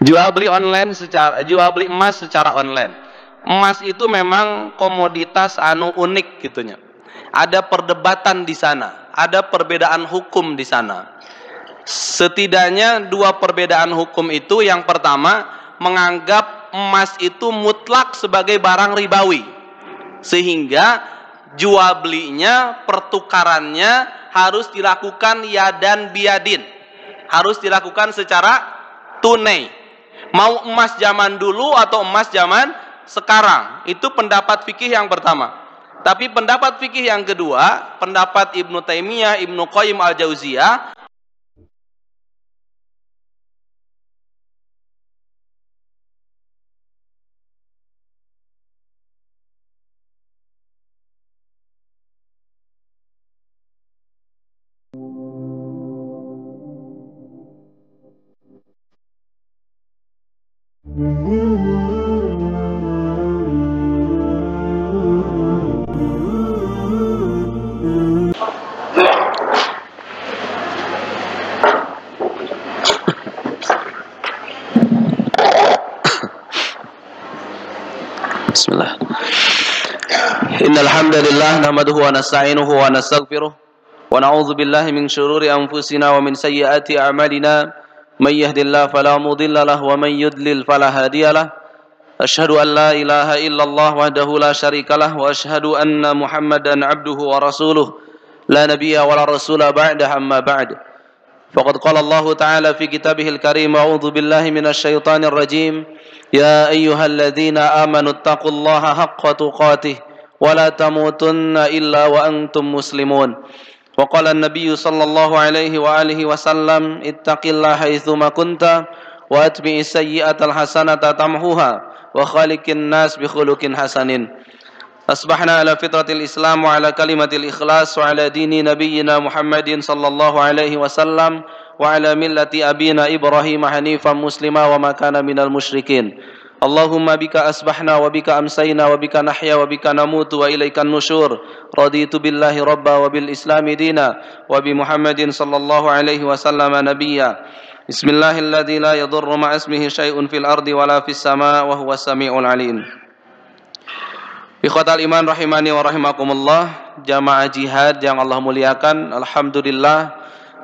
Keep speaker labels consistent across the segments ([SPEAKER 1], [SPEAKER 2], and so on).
[SPEAKER 1] Jual beli emas secara online. Emas itu memang komoditas unik gitunya. Ada perdebatan di sana, ada perbedaan hukum di sana. Setidaknya dua perbedaan hukum itu, yang pertama menganggap emas itu mutlak sebagai barang ribawi, sehingga jual belinya, pertukarannya harus dilakukan yadan biadin, harus dilakukan secara tunai. Mau emas zaman dulu atau emas zaman sekarang, itu pendapat fikih yang pertama. Tapi pendapat fikih yang kedua, pendapat Ibnu Taimiyah, Ibnu Qayyim al-Jauziyah, Bismillah. Innal hamdalillah nahmaduhu wa nasta'inuhu wa nastaghfiruh wa na'udzu billahi min shururi anfusina wa min sayyiati a'malina. May yahdihillahu fala mudilla lahu wa may yudlil fala hadiyalah. Asyhadu an la ilaha illallah wahdahu la syarikalah wa asyhadu anna Muhammadan 'abduhu wa rasuluh la nabiyya wa la rasula ba'da, amma ba'd. Faqad qala Allah ta'ala fi kitabihil karim, a'udzu billahi minasy syaithanir rajim. Ya ayyuhalladzina amanu taqullaha haqqa tuqatih wa la tamutunna illa wa antum muslimun. Wa qala an-nabiy sallallahu alaihi wa alihi wasallam, ittaqillaha haitsuma kunta wa atbi'is sayyi'atal hasanata tamhuha wa khaliqin nas bi khuluqin hasanin. Asbahna ala fitratil Islam wa ala kalimatil ikhlas wa ala dini nabiyyina Muhammadin sallallahu alaihi wasallam wa ala millati abina Ibrahim hanifan muslima wa ma kana minal musyrikin. Allahumma bika asbahna wa bika amsayna wa bika nahya wa bika namutu wa ilaikan nusyur. Raditu billahi rabba wa bil islami dina wa bi Muhammadin sallallahu alaihi wasallam nabiyya. Bismillahilladzi la yadurru ma'a ismihi syai'un fil ardi wa la fis sama' wa huwas sami'ul alim. Ikhwatal iman rahimani wa rahimakumullah, jamaah jihad yang Allah muliakan, alhamdulillah,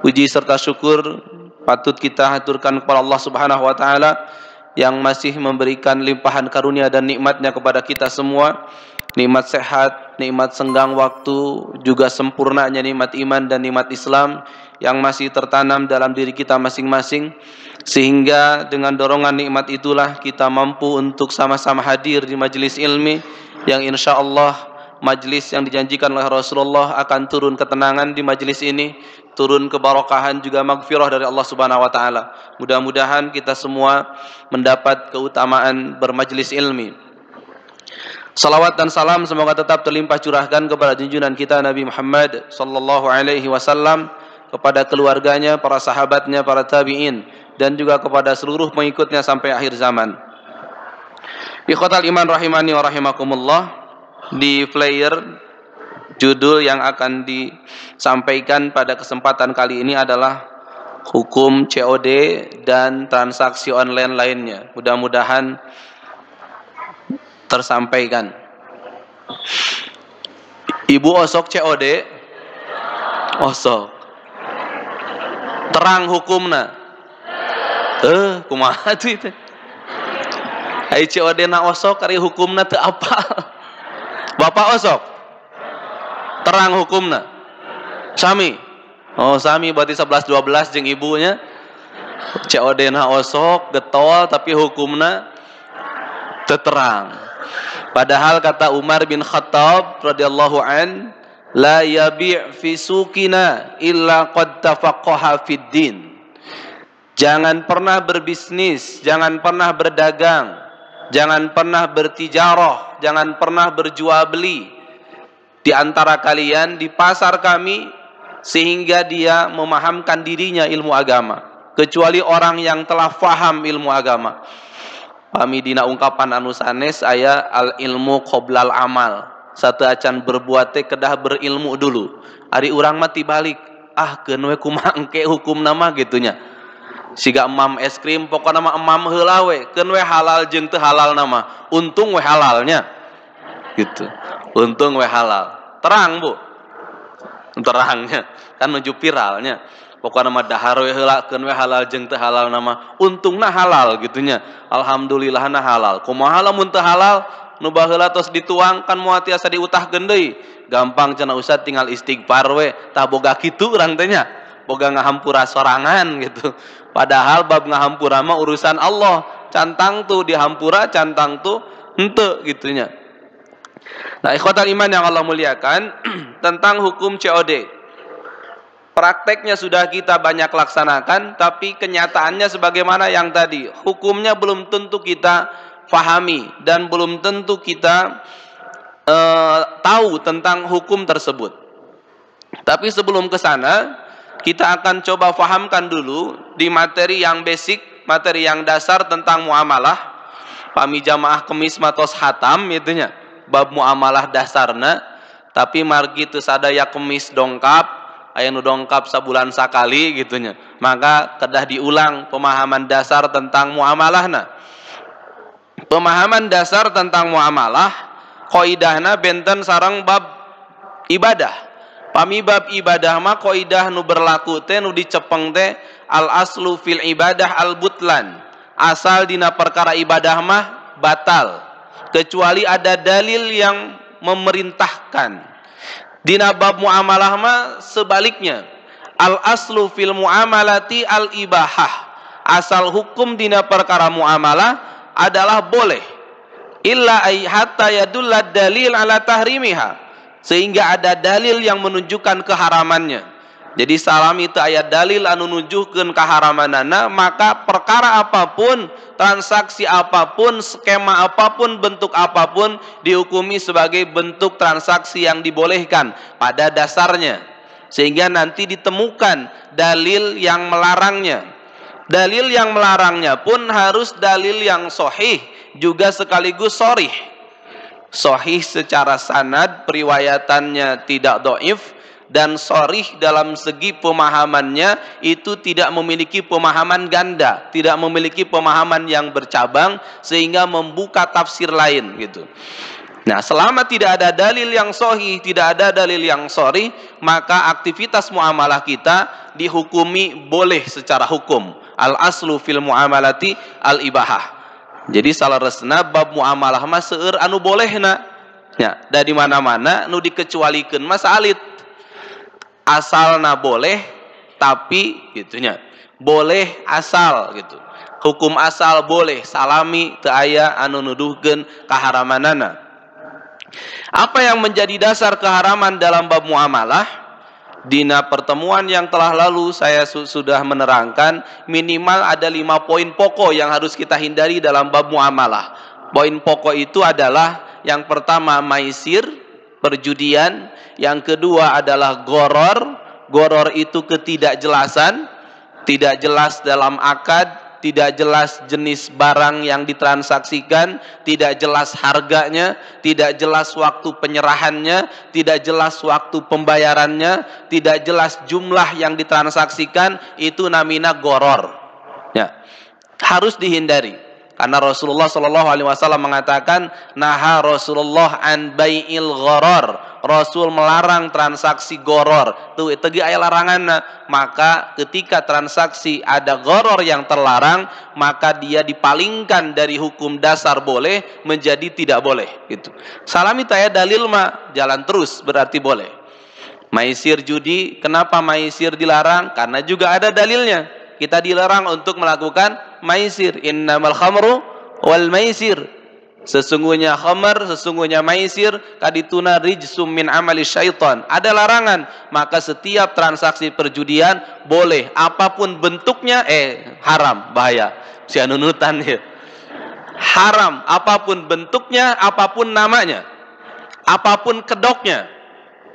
[SPEAKER 1] puji serta syukur patut kita haturkan kepada Allah Subhanahu wa taala yang masih memberikan limpahan karunia dan nikmatnya kepada kita semua. Nikmat sehat, nikmat senggang waktu, juga sempurnanya nikmat iman dan nikmat Islam yang masih tertanam dalam diri kita masing-masing, sehingga dengan dorongan nikmat itulah kita mampu untuk sama-sama hadir di majelis ilmi yang insya Allah majelis yang dijanjikan oleh Rasulullah akan turun ketenangan di majelis ini, turun kebarokahan juga maghfirah dari Allah Subhanahu wa taala. Mudah-mudahan kita semua mendapat keutamaan bermajelis ilmi. Salawat dan salam semoga tetap terlimpah curahkan kepada junjungan kita Nabi Muhammad sallallahu alaihi wasallam, kepada keluarganya, para sahabatnya, para tabi'in, dan juga kepada seluruh pengikutnya sampai akhir zaman. Ikhwatal iman rahimani wa rahimakumullah, di flyer judul yang akan disampaikan pada kesempatan kali ini adalah hukum COD dan transaksi online lainnya. Mudah-mudahan tersampaikan. Ibu osok COD? Osok. Terang hukumna. Kumaha tuh itu? Ai COD na osok kari hukumna teu apal. Bapak osok. Terang hukumna. Sami. Oh, sami berarti 11 12 jeung ibunya. COD na osok, getol tapi hukumna teu terang. Padahal kata Umar bin Khattab radhiyallahu an, la yabi' fi suqina illa qad tafaqqaha fid din. Jangan pernah berbisnis, jangan pernah berdagang, jangan pernah bertijarah, jangan pernah berjual beli di antara kalian di pasar kami sehingga dia memahamkan dirinya ilmu agama, kecuali orang yang telah faham ilmu agama. Kami dina ungkapan anu sanes aya al ilmu qoblal amal. Satu acan berbuat teh kedah berilmu dulu. Ari urang mah tibalik, keun we kumaha engke hukum nama gitunya. Siga emam es krim pokokna mah emam heula we, keun we halal jeung teu halal nama. Untung we halalnya. Gitu. Untung we halal. Terang, Bu. Terangnya kan menuju viralnya. Pokokna mah dahar we heula keun we halal jeung teu halal nama. Untungna halal gitunya. Alhamdulillahna halal. Kumaha lamun teu halal nu baheula tos dituang kan moal tiasa diutahkeun deui. Gampang cenah Ustaz tinggal istighfar we, tah boga kitu urang teh nya. Boga ngahampura sorangan gitu. Padahal bab ngahampura mah urusan Allah. Cantang tuh dihampura, cantang tuh henteu gitunya. Nah, ikhwatal iman yang Allah muliakan, tentang hukum COD. Prakteknya sudah kita banyak laksanakan, tapi kenyataannya sebagaimana yang tadi. Hukumnya belum tentu kita pahami dan belum tentu kita tahu tentang hukum tersebut. Tapi sebelum ke sana, kita akan coba fahamkan dulu di materi yang basic, materi yang dasar tentang muamalah. Pami jamaah kemis matos hatam itunya, bab muamalah dasarna. Tapi margi teu sadaya kemis dongkap, aya nu dongkap sabulan sakali gitunya. Maka kedah diulang pemahaman dasar tentang muamalahna. Pemahaman dasar tentang muamalah qaidahna benten sareng bab ibadah. Pami bab ibadah mah qaidah nu berlaku teh nu dicepeng teh al aslu fil ibadah al butlan. Asal dina perkara ibadah mah batal kecuali ada dalil yang memerintahkan. Dina bab muamalah mah sebaliknya. Al aslu fil muamalati al ibahah. Asal hukum dina perkara muamalah adalah boleh. Illa ay hatta yadulla dalil ala tahrimiha. Sehingga ada dalil yang menunjukkan keharamannya. Jadi salami teu aya dalil anu nunjukkeun kaharamanana, maka perkara apapun, transaksi apapun, skema apapun, bentuk apapun dihukumi sebagai bentuk transaksi yang dibolehkan pada dasarnya. Sehingga nanti ditemukan dalil yang melarangnya. Dalil yang melarangnya pun harus dalil yang sahih juga sekaligus sharih. Sahih secara sanad, periwayatannya tidak dhaif, dan sharih dalam segi pemahamannya itu tidak memiliki pemahaman ganda, tidak memiliki pemahaman yang bercabang sehingga membuka tafsir lain gitu. Nah, selama tidak ada dalil yang sahih, tidak ada dalil yang sharih, maka aktivitas muamalah kita dihukumi boleh secara hukum. Al aslu fil muamalati al ibahah. Jadi salaresna bab muamalah mah seueur anu bolehna. Ya, da di mana-mana nu dikecualikeun mah salit. Asalna boleh tapi gitunya. Boleh asal gitu. Hukum asal boleh, salami teu aya anu nuduhkeun kaharamanana. Apa yang menjadi dasar keharaman dalam bab muamalah? Dina pertemuan yang telah lalu saya sudah menerangkan minimal ada 5 poin pokok yang harus kita hindari dalam bab muamalah. Poin pokok itu adalah yang pertama maisir, perjudian, yang kedua adalah goror. Goror itu ketidakjelasan, tidak jelas dalam akad, tidak jelas jenis barang yang ditransaksikan, tidak jelas harganya, tidak jelas waktu penyerahannya, tidak jelas waktu pembayarannya, tidak jelas jumlah yang ditransaksikan, itu namina goror. Ya, harus dihindari. Karena Rasulullah SAW mengatakan, naha Rasulullah an bai'il goror. Rasul melarang transaksi goror. Tuh teu aya laranganna. Maka ketika transaksi ada goror yang terlarang, maka dia dipalingkan dari hukum dasar boleh menjadi tidak boleh. Gitu. Salami taya dalil mah jalan terus berarti boleh. Maisir judi, kenapa maisir dilarang? Karena juga ada dalilnya. Kita dilarang untuk melakukan maisir. Innamal khamru wal maisir. Sesungguhnya khamar, sesungguhnya maisir, kadituna rijsum min amali syaitan. Ada larangan, maka setiap transaksi perjudian boleh, apapun bentuknya, haram, bahaya. Si anunutan ya. Haram, apapun bentuknya, apapun namanya, apapun kedoknya.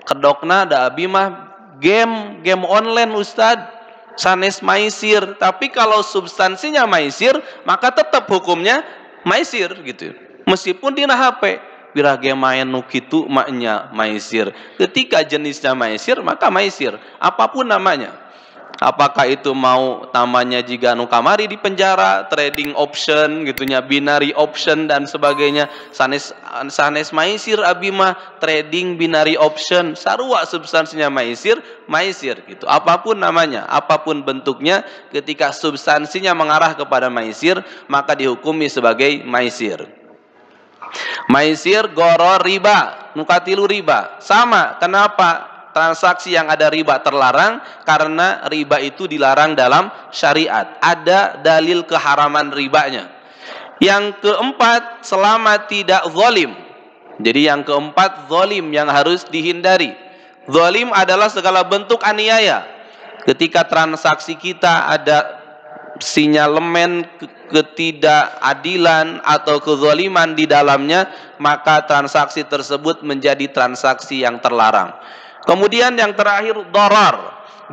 [SPEAKER 1] Kedokna da abi mah game online Ustad. Sanes maisir, tapi kalau substansinya maisir, maka tetap hukumnya maisir gitu. Meskipun dina HP, birage main nu kitu maknya maisir. Ketika jenisnya maisir, maka maisir, apapun namanya. Apakah itu mau namanya jika nu kamari di penjara, trading option gitunya, binary option dan sebagainya. Sanes maisir abi mah trading binary option, sarua substansinya maisir gitu. Apapun namanya, apapun bentuknya, ketika substansinya mengarah kepada maisir, maka dihukumi sebagai maisir. Maisir, goror, riba, nukatilu riba. Sama, kenapa? Transaksi yang ada riba terlarang karena riba itu dilarang dalam syariat. Ada dalil keharaman ribanya. Yang keempat, selama tidak zalim. Jadi yang keempat, zalim yang harus dihindari. Zalim adalah segala bentuk aniaya. Ketika transaksi kita ada sinyalemen ketidakadilan atau kezaliman di dalamnya, maka transaksi tersebut menjadi transaksi yang terlarang. Kemudian yang terakhir, doror.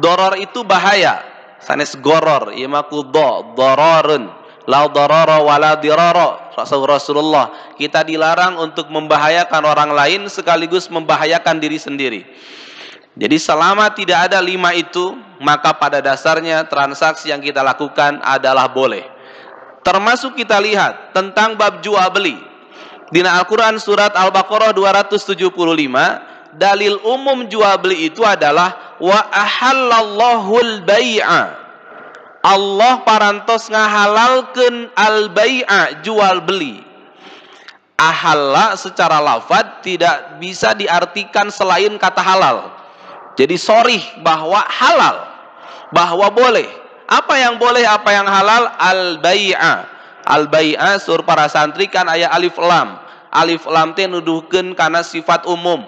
[SPEAKER 1] Doror itu bahaya. Sanes goror, imaku dororun. La dororo wala diroro. Rasulullah, kita dilarang untuk membahayakan orang lain sekaligus membahayakan diri sendiri. Jadi selama tidak ada 5 itu, maka pada dasarnya transaksi yang kita lakukan adalah boleh. Termasuk kita lihat tentang bab jual beli. Di Al-Quran surat Al-Baqarah 275, dalil umum jual beli itu adalah wa ahallallahul bai'a. Allah parantos ngahalalkeun al-bai'a, jual beli. Ahalla secara lafaz tidak bisa diartikan selain kata halal. Jadi sorih bahwa halal, bahwa boleh. Apa yang boleh, apa yang halal? Al-bai'a. Al-bai'a sur para santri kan aya alif lam. Alif lam teh nuduhkeun kana sifat umum.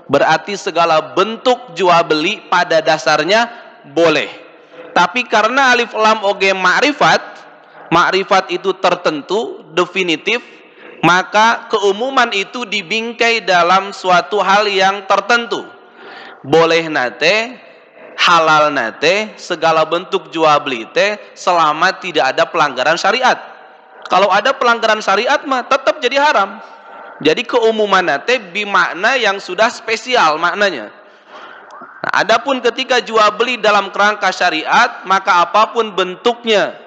[SPEAKER 1] Berarti segala bentuk jual beli pada dasarnya boleh. Tapi karena alif lam oge ma'rifat, ma'rifat itu tertentu, definitif, maka keumuman itu dibingkai dalam suatu hal yang tertentu. Boleh nate, halal nate, segala bentuk jual beli teh selama tidak ada pelanggaran syariat. Kalau ada pelanggaran syariat mah tetap jadi haram. Jadi keumuman nate bimakna yang sudah spesial maknanya. Nah, adapun ketika jual beli dalam kerangka syariat, maka apapun bentuknya,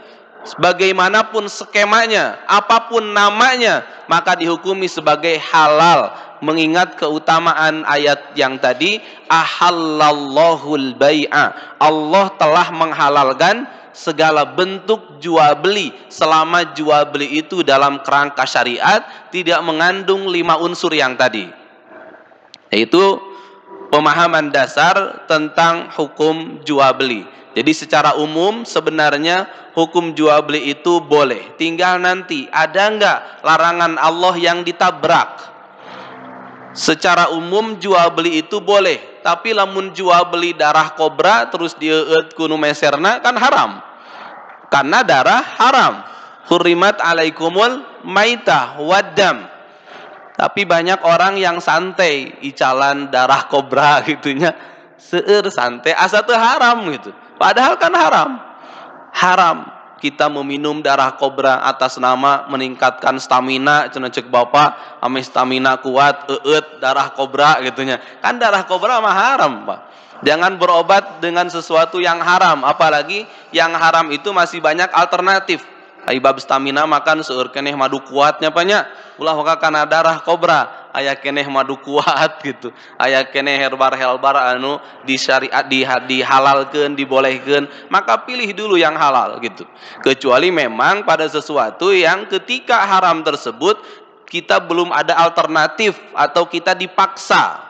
[SPEAKER 1] bagaimanapun skemanya, apapun namanya, maka dihukumi sebagai halal. Mengingat keutamaan ayat yang tadi, ahallallahul bai'a. Allah telah menghalalkan segala bentuk jual beli selama jual beli itu dalam kerangka syariat tidak mengandung 5 unsur yang tadi. Yaitu pemahaman dasar tentang hukum jual beli. Jadi secara umum sebenarnya hukum jual beli itu boleh. Tinggal nanti ada enggak larangan Allah yang ditabrak. Secara umum jual beli itu boleh, tapi lamun jual beli darah kobra terus dieut ku nu meserna kan haram. Karena darah haram. Hurrimat alaikumul maitah waddam. Tapi banyak orang yang santai icalan darah kobra gitunya. Seueur santai asa teu haram gitu. Padahal kan haram. Haram kita meminum darah kobra atas nama meningkatkan stamina, cenah cek Bapak, ame stamina kuat, darah kobra gitunya. Kan darah kobra mah haram, Pak. Jangan berobat dengan sesuatu yang haram, apalagi yang haram itu masih banyak alternatif. Bab stamina makan seueur keneh madu kuatnya banyak. Ulah kana darah kobra, aya keneh madu kuat gitu. Aya keneh herbar anu disyariat dihalalkeun, dibolehkeun, maka pilih dulu yang halal gitu. Kecuali memang pada sesuatu yang ketika haram tersebut kita belum ada alternatif atau kita dipaksa.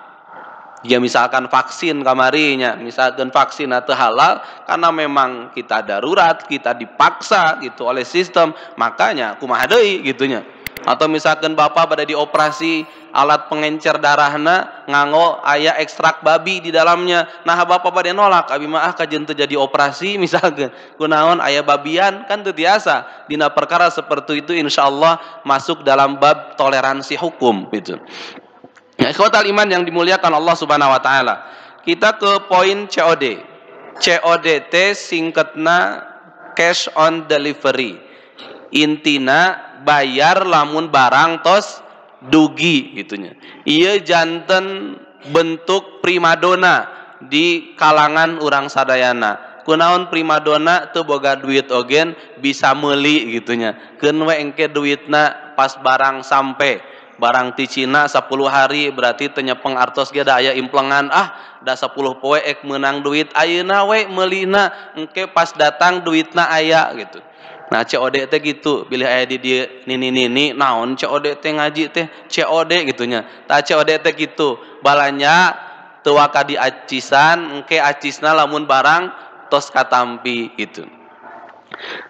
[SPEAKER 1] Ya misalkan vaksin kamarinya, misalkan vaksin atau halal karena memang kita darurat, kita dipaksa gitu oleh sistem, makanya kumaha deui gitunya. Atau misalkan Bapak pada dioperasi alat pengencer darahna nganggo aya ekstrak babi di dalamnya. Nah Bapak pada nolak, abi mah kajeun teu jadi operasi misalkan. Kunaon aya babian kan teu tiasa. Dina perkara seperti itu insyaallah masuk dalam bab toleransi hukum gitu. Ya, ikhwatal iman yang dimuliakan Allah Subhanahu wa taala. Kita ke poin COD. COD teh singkatna cash on delivery. Intina bayar lamun barang tos dugi gitunya. Ieu janten bentuk primadona di kalangan urang sadayana. kunaon primadona teu boga duit ogen bisa meuli gitunya. Keun we engke duitna pas barang sampai barang ti Cina 10 hari berarti teu nyepeng artos ge da aya implengan da 10 poe ek meunang duit ayeuna we meulina engke pas datang duitna aya gitu. Nah COD teh gitu, bilih aya di dieu nini naon COD teh ngaji teh COD gitunya. Tah COD teh gitu, balanya teu waka diacisan engke acisna lamun barang tos katampi gitu.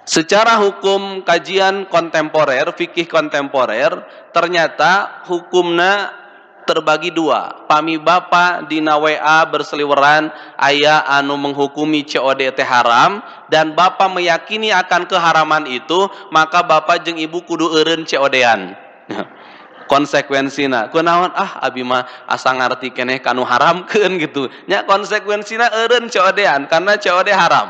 [SPEAKER 1] Secara hukum kajian kontemporer, fikih kontemporer, ternyata hukumna terbagi dua. Pami bapa dina WA berseliweran aya anu menghukumi COD teh haram dan bapa meyakini akan keharaman itu, maka bapa jeung ibu kudu eureun COD-an. Konsekuensina kunaon abi mah asa ngarti keneh kanu haramkeun gitu. Nya konsekuensina eureun COD-an karena COD haram.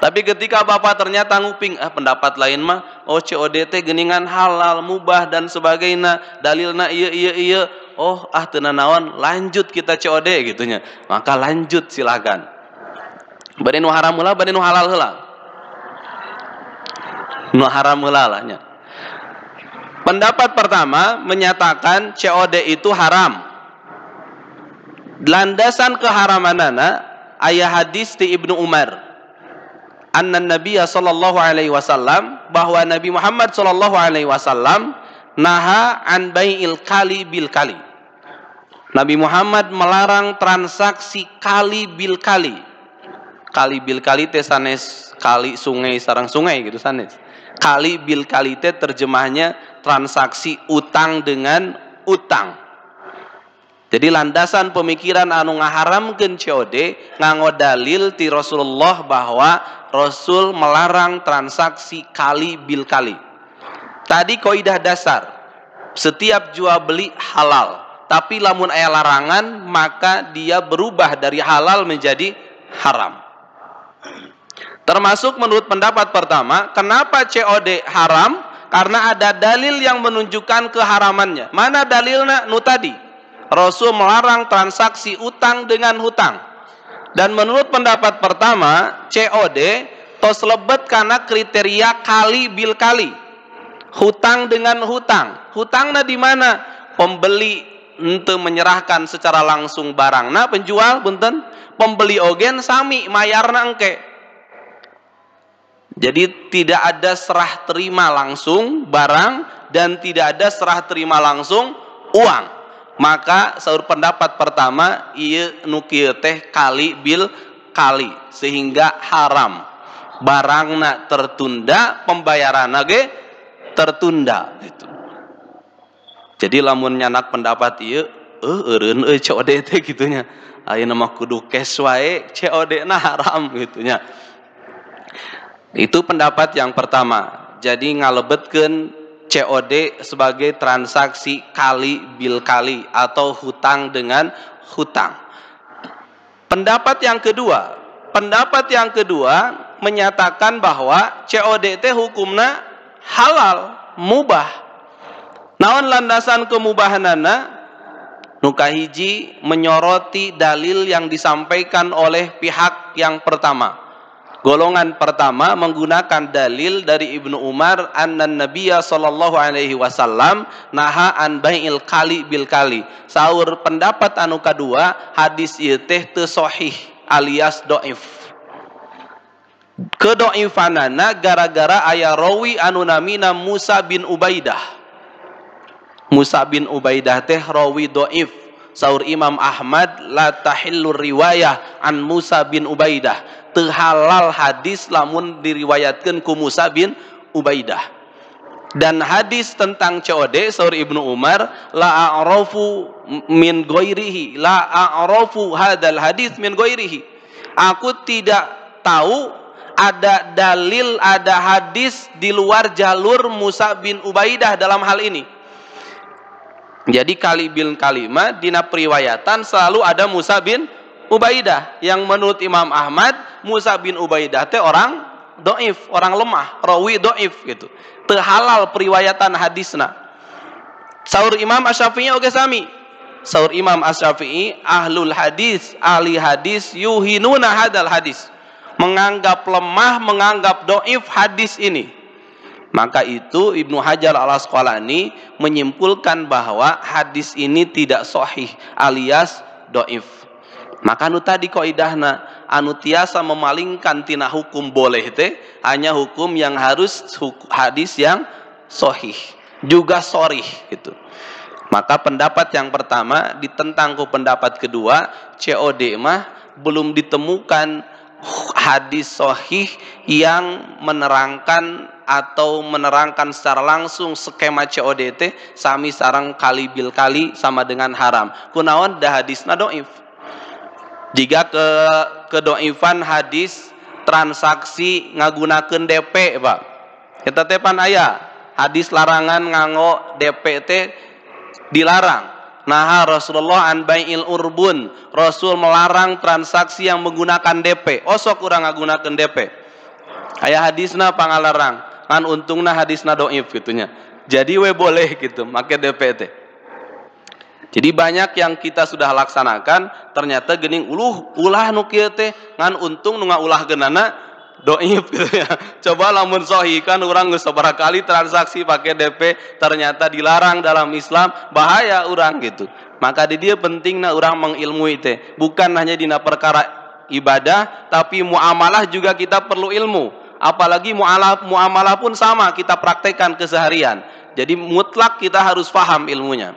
[SPEAKER 1] Tapi ketika bapak ternyata nguping pendapat lain mah COD teh geuningan halal, mubah dan sebagainya, dalilna ieu teu naon, lanjut kita COD gitunya. Maka lanjut silakan. Bade nu haram heula, bade nu halal heula. Nu haram heula lah nya. Pendapat pertama menyatakan COD itu haram. Landasan keharamanana aya hadis ti Ibnu Umar. Anna Nabiya sallallahu alaihi wasallam, bahwa Nabi Muhammad sallallahu alaihi wasallam naha an bai'il kali bil kali. Nabi Muhammad melarang transaksi kali bil kali. Kali bil kali teh sanes kali sungai sareng sungai gitu sanes. Kali bil kali teh terjemahnya transaksi utang dengan utang. Jadi landasan pemikiran anu ngaharamkeun COD nganggo dalil ti Rasulullah bahwa Rasul melarang transaksi kali bil kali. Tadi kaidah dasar, setiap jual beli halal, tapi lamun aya larangan maka dia berubah dari halal menjadi haram. Termasuk menurut pendapat pertama, kenapa COD haram? Karena ada dalil yang menunjukkan keharamannya. Mana dalilnya? Nu tadi Rasul melarang transaksi utang dengan hutang. Dan menurut pendapat pertama, COD tos lebet karena kriteria kali bil kali. Hutang dengan hutang. Hutangna di mana? Pembeli henteu menyerahkan secara langsung barangna, penjual punten, pembeli ogen sami mayarna engke. Jadi tidak ada serah terima langsung barang dan tidak ada serah terima langsung uang. Maka saur pendapat pertama ieu nu kieu teh kali bil kali sehingga haram. Barangna tertunda, pembayaranna ge tertunda gitu. Jadi lamun nyanak pendapat ieu eureun COD teh gitunya. Ayeuna mah kudu cash wae, COD-na haram gitunya. Itu pendapat yang pertama. Jadi ngalebetkeun COD sebagai transaksi kali bil kali atau hutang dengan hutang. Pendapat yang kedua menyatakan bahwa COD teh hukumna halal, mubah. Naon landasan kemubahanana? Nu kahiji menyoroti dalil yang disampaikan oleh pihak yang pertama. Golongan pertama menggunakan dalil dari Ibnu Umar anna Nabiya sallallahu alaihi wasallam naha an bai'il kali bil kali. Saur pendapat anu kadua, hadis ieu teh teu sahih alias dhaif. Kedhaifanana gara-gara aya rawi anu namina Musa bin Ubaidah. Musa bin Ubaidah teh rawi dhaif. Saur Imam Ahmad la tahillu riwayah an Musa bin Ubaidah. Teu halal hadis lamun diriwayatkeun ku Musa bin Ubaidah. Dan hadis tentang COD saur Ibnu Umar la a'rafu min ghairihi, la a'rafu hadzal hadis min ghairihi. Aku tidak tahu ada dalil, ada hadis di luar jalur Musa bin Ubaidah dalam hal ini. Jadi kali bil kalimah dina periwayatan selalu ada Musa bin Ubaidah, yang menurut Imam Ahmad Musa bin Ubaidah teh orang dhaif, orang lemah, rawi dhaif gitu. Teu halal periwayatan hadisna. Saur Imam Asy-Syafi'i oge sami. Saur Imam Asy-Syafi'i ahlul hadis, ahli hadis yuhinuna hadal hadis. menganggap lemah, menganggap doif hadis ini. Maka itu Ibnu Hajar al-Asqalani menyimpulkan bahwa hadis ini tidak sahih alias doif. Maka anu tadi kaidahna anu tiasa memalingkan tina hukum boleh teh hanya hukum yang harus hadis yang sahih juga sharih gitu. Maka pendapat yang pertama ditentang ku pendapat kedua, COD mah belum ditemukan hadis sahih yang menerangkan atau menerangkan secara langsung skema COD teh sami sareng kali bil kali sama dengan haram. Kunaon da hadisna doif. Jika kedoifan hadis transaksi ngagunakeun DP, Pak. Eta teh pan aya hadis larangan nganggo DP teh dilarang. Nah, Rasulullah an bai'il urbun. Rasul melarang transaksi yang menggunakan DP. Osok urang ngagunakeun DP. Aya hadisna pangalarang. Kan untungna hadisna doif gitunya. Jadi we boleh gitu make DP teh. Jadi banyak yang kita sudah laksanakan ternyata geuning ulah nu kieu teh ngan untung nu ngaulah geunana doif gitu ya. Coba lamun sahih kan urang geus sabaraha kali transaksi pakai DP ternyata dilarang dalam Islam, bahaya urang gitu. Maka di dia pentingna urang mengilmui teh, bukan hanya dina perkara ibadah tapi muamalah juga kita perlu ilmu. Apalagi muamalah pun sama kita praktekkan keseharian. Jadi mutlak kita harus paham ilmunya.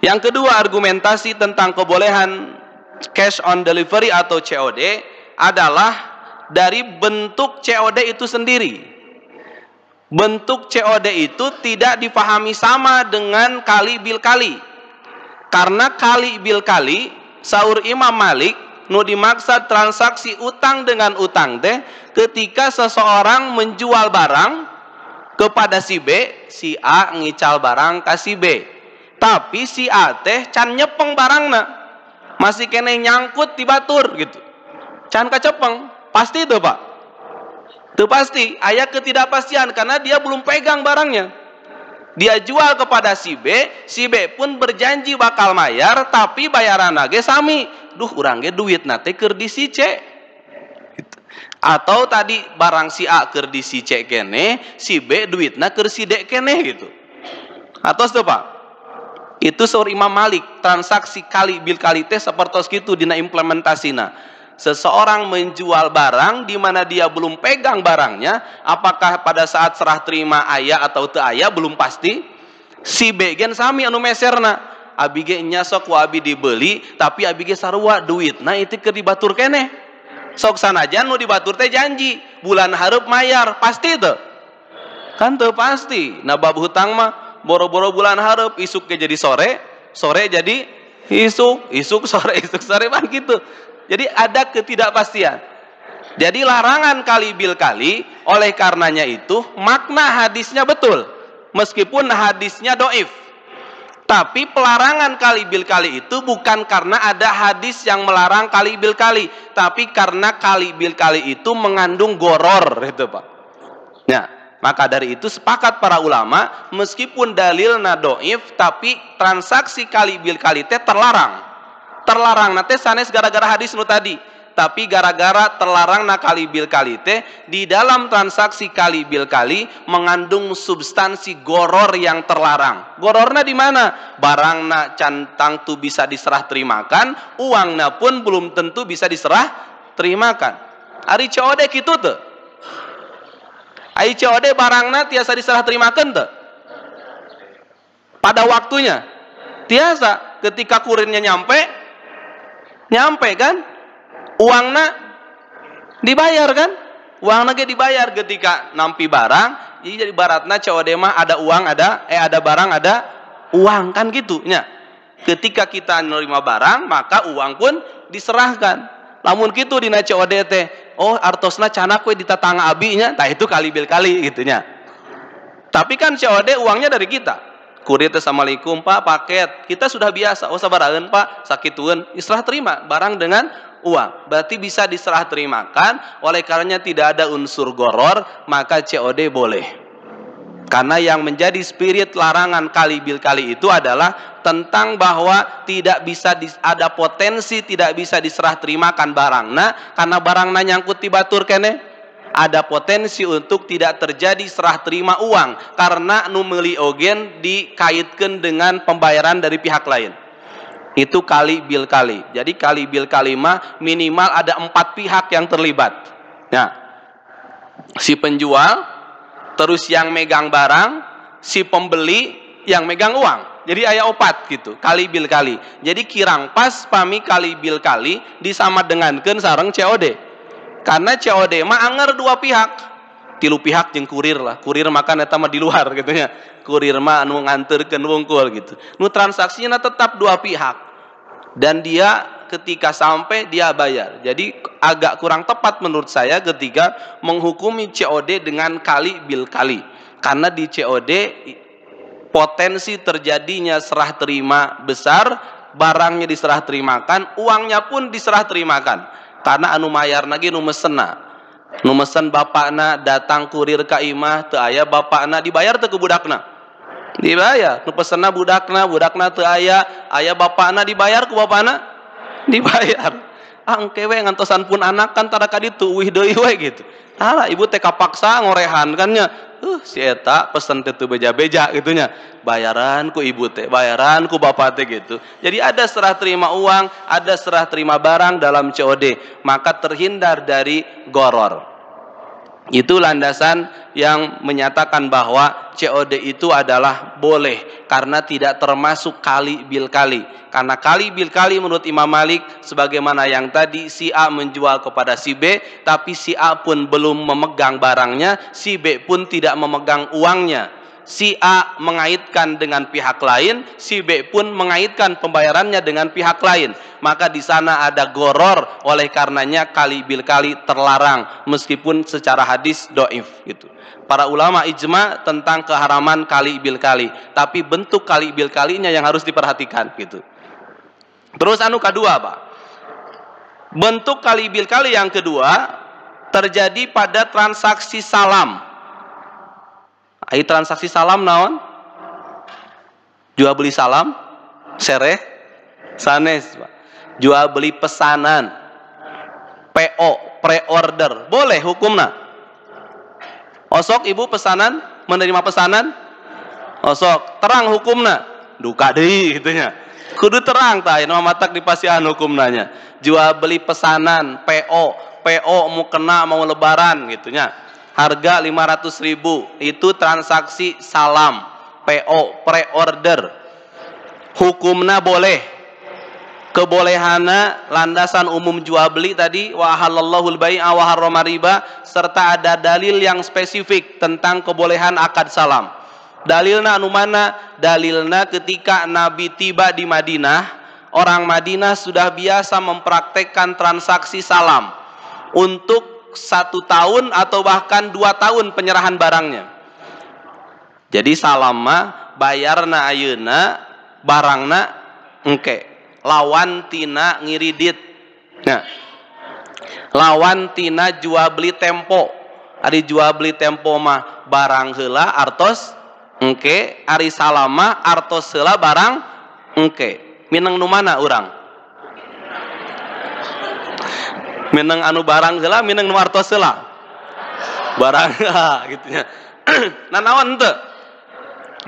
[SPEAKER 1] Yang kedua, argumentasi tentang kebolehan cash on delivery atau COD adalah dari bentuk COD itu sendiri. Bentuk COD itu tidak dipahami sama dengan kali bil kali. Karena kali bil kali, saur Imam Malik, nu dimaksud transaksi utang dengan utang teh ketika seseorang menjual barang kepada si B, si A ngical barang ke si B. Tapi si A teh can nyepeng barangna, masih kene nyangkut di batur gitu, can kacepeng, pasti itu Pak? Itu pasti, aya ketidakpastian karena dia belum pegang barangnya. Dia jual kepada si B pun berjanji bakal mayar, tapi bayaran ge sami. Duh, urang ge duit nate keur di si C. Gitu. Atau tadi barang si A keur di si C kene, si B duitna keur si D kene gitu. Atau itu Pak? Itu saur Imam Malik, transaksi kali bil kali teh sapertos kitu dina implementasina. Seseorang menjual barang di mana dia belum pegang barangnya, apakah pada saat serah terima aya atau teu aya belum pasti. Si B gen sami anu meserna, abi ge nya sok ku abi dibeli, tapi abi ge sarua duitna itu keur dibatur keneh. Sok sanajan nu dibatur teh janji bulan hareup mayar, pasti teu? Kan teu pasti. Nah bab hutang mah boro-boro bulan hareup, isuk ke jadi sore, sore jadi isuk sore kan gitu. Jadi ada ketidakpastian. Jadi larangan kali bil kali, oleh karenanya itu makna hadisnya betul, meskipun hadisnya doif. Tapi pelarangan kali bil kali itu bukan karena ada hadis yang melarang kali bil kali, tapi karena kali bil kali itu mengandung goror, itu Pak. Ya. Maka dari itu sepakat para ulama, meskipun dalilna doif, tapi transaksi kali bil kali teh terlarang. Terlarang nate sanes gara-gara hadis nu tadi. Tapi gara-gara terlarang na kali bil kali teh, di dalam transaksi kali bil kali mengandung substansi goror yang terlarang. Gororna di mana? Barangna cantang tu bisa diserah terimakan, uangna pun belum tentu bisa diserah terimakan. Ari COD kitu teu? Ai COD barangna tiasa diserah terimakeun teu? Pada waktunya. Tiasa, ketika kurirnya nyampe kan? Uangna dibayar kan? Uangna ge dibayar ketika nampi barang. Jadi baratna COD mah ada uang, ada barang, ada uang kan gitu nya. Ketika kita menerima barang, maka uang pun diserahkan. Lamun kitu dina COD teh, oh artosna canak we ditatangga abi nya, tah itu kali bil kali gitu nya. Tapi kan COD uangnya dari kita. Kurir teh assalamualaikum Pak, paket. Kita sudah biasa, oh sabaraeun Pak, sakitueun, diserah terima barang dengan uang. Berarti bisa diserah terimakan, oleh karenanya tidak ada unsur goror, maka COD boleh. Karena yang menjadi spirit larangan kali bil kali itu adalah tentang bahwa tidak bisa ada potensi tidak bisa diserah terimakan barangna karena barangna nyangkut ti batur kene, ada potensi untuk tidak terjadi serah terima uang karena nu meuli ogen dikaitkan dengan pembayaran dari pihak lain. Itu kali bil kali. Jadi kali bil kali mah minimal ada 4 pihak yang terlibat. Nah, si penjual, terus yang megang barang, si pembeli yang megang uang. Jadi aya 4 gitu, kali bil kali. Jadi kirang pas pami kali bil kali disama dengankeun sareng COD. Karena COD mah anger 2 pihak. 3 pihak jeung kurir lah. Kurir makan eta mah di luar gitu nya. Kurir mah anu nganterkeun wungkul gitu. Nu transaksinya tetap 2 pihak. Dan dia ketika sampai dia bayar. Jadi agak kurang tepat menurut saya ketika menghukumi COD dengan kali bil kali. Karena di COD potensi terjadinya serah terima besar, barangnya diserah terimakan, uangnya pun diserah terimakan. Karena anu mayar lagi nu mesenna. Nu mesen bapakna datang kurir ka imah teu aya bapakna dibayar teu ku budakna. Dibayar. Nu pesenna budakna teu aya bapakna dibayar ku bapakna. Dibayar. Engke we ngantosan pun anak kan tada kaditu uih deui we gitu. Tah ibu teh kapaksa ngorehan kan nya. Si eta pesen teh teu beja-beja gitu nya. Bayaran ku ibu teh, bayaran ku bapak teh gitu. Jadi ada serah terima uang, ada serah terima barang dalam COD, maka terhindar dari goror. Itu landasan yang menyatakan bahwa COD itu adalah boleh karena tidak termasuk kali bil kali. Karena kali bil kali menurut Imam Malik sebagaimana yang tadi si A menjual kepada si B, tapi si A pun belum memegang barangnya, si B pun tidak memegang uangnya. Si A mengaitkan dengan pihak lain, si B pun mengaitkan pembayarannya dengan pihak lain. Maka di sana ada goror, oleh karenanya kali bil kali terlarang meskipun secara hadis doif gitu. Para ulama ijma tentang keharaman kali bil kali, tapi bentuk kali bil kalinya yang harus diperhatikan gitu. Terus anu kedua, Pak. Bentuk kali bil kali yang kedua terjadi pada transaksi salam. Ai transaksi salam naon? Jual beli salam, sereh, sanes, Pak. Jual beli pesanan, PO, pre-order, boleh hukumna. Osok ibu pesanan, menerima pesanan, osok terang hukumna, duka deui gitu nya. Kudu terang tah anu matak dipasihan hukumnanya. Jual beli pesanan, PO mau kena mau lebaran gitu nya. Harga 500.000 itu transaksi salam, PO, pre-order. Hukumna boleh. Kebolehanna landasan umum jual beli tadi wa halallahul bai'a wa harrama riba, serta ada dalil yang spesifik tentang kebolehan akad salam. Dalilna anu mana? Dalilna ketika Nabi tiba di Madinah, orang Madinah sudah biasa mempraktekkan transaksi salam untuk 1 tahun atau bahkan 2 tahun penyerahan barangnya. Jadi salam mah bayarna ayeuna, barangna engke. Lawan tina ngiridit. Nah, lawan tina jual beli tempo. Ari jual beli tempo mah barang heula artos engke, ari salam mah artos heula barang engke. Mineng nu mana urang? Mineng anu barang heula, mineng nu artos heula. Barang gitu nya. Nanaon teu?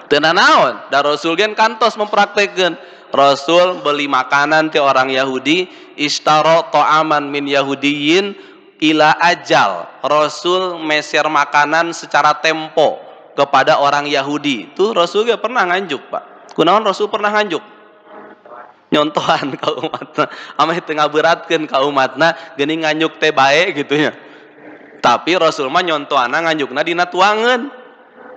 [SPEAKER 1] Teu nanaon. Da Rasul gen kantos mempraktekkeun. Rasul beli makanan ti orang Yahudi, ishtaro ta'aman min Yahudiyin ila ajal. Rasul meser makanan secara tempo kepada orang Yahudi. Itu Rasul gak pernah nganjuk, Pak. Kunaon Rasul pernah nganjuk? Nyontohan ka umatna. Ameh teu ngaberatkeun ka umatna, geuning nganjuk teh bae gitu nya. Tapi Rasul mah nyontohana nganjukna dina tuangeun.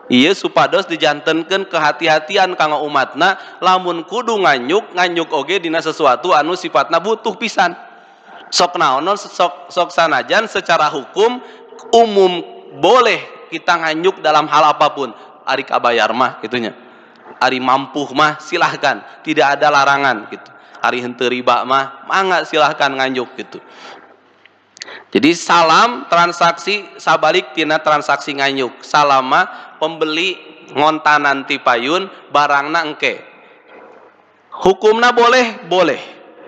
[SPEAKER 1] Iya supados dijantenkeun kehati-hatian kanggo umatna, lamun kudu nganyuk oge dina sesuatu anu sifatna butuh pisan. Sok naon sok sanajan secara hukum umum boleh kita nganyuk dalam hal apapun. Ari kabayar mah gitunya. Ari mampu mah silahkan, tidak ada larangan gitu. Ari henteu riba mah mangga silahkan nganyuk gitu. Jadi salam transaksi sabalik tina transaksi nganyuk. Salam mah pembeli ngontanan ti payun, barangna engke. Hukumnya boleh? Boleh.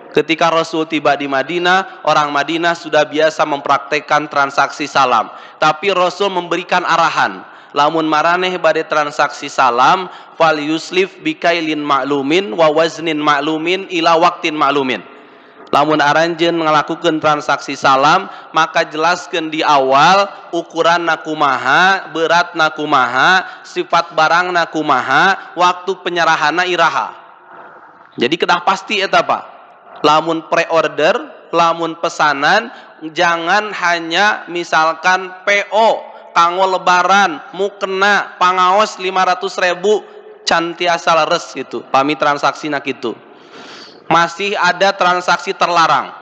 [SPEAKER 1] Ketika Rasul tiba di Madinah, orang Madinah sudah biasa mempraktekkan transaksi salam. Tapi Rasul memberikan arahan, lamun maraneh bade transaksi salam, fal yuslif bikailin ma'lumin wa waznin ma'lumin ila waktin ma'lumin. Lamun aranjeun ngalakukeun transaksi salam, maka jelaskeun di awal ukuran nakumaha, berat nakumaha, sifat barang nakumaha, waktu penyerahanna iraha. Jadi kedah pasti eta Pak. Lamun pre-order, lamun pesanan, jangan hanya misalkan PO kanggo lebaran mukena pangaos 500.000 can tiasa leres gitu. Pami transaksi nak itu. Masih ada transaksi terlarang.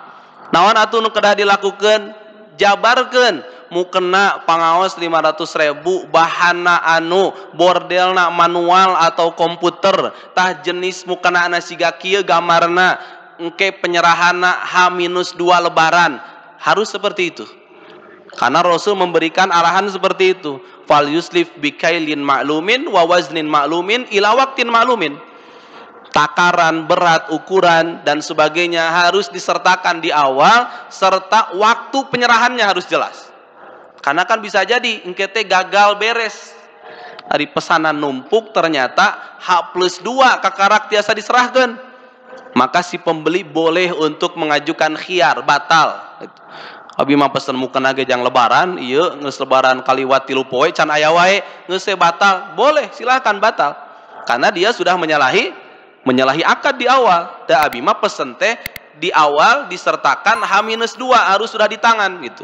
[SPEAKER 1] Naon atuh nu kedah dilakukeun? Jabarkeun mukena pangaos 500.000 bahana anu bordelna manual atau komputer, tah jenis mukena ana siga kieu gamarna engke penyerahanna H-2 lebaran. Harus seperti itu. Karena Rasul memberikan arahan seperti itu. Fal yuslif bikailin ma'lumin wa waznin ma'lumin ila waktin ma'lumin. Takaran, berat, ukuran dan sebagainya harus disertakan di awal, serta waktu penyerahannya harus jelas. Karena kan bisa jadi engke teh gagal beres. Ari pesanan numpuk ternyata H+2 kakarak tiasa diserahkeun. Maka si pembeli boleh untuk mengajukan khiyar batal. Abi mah pesen mukena ge jang lebaran, ieu geus lebaran kaliwat 3 poe can aya wae, geus batal. Boleh, silakan batal. Karena dia sudah menyalahi akad di awal. Da abi mah pesen teh di awal disertakan H-2 harus sudah di tangan gitu.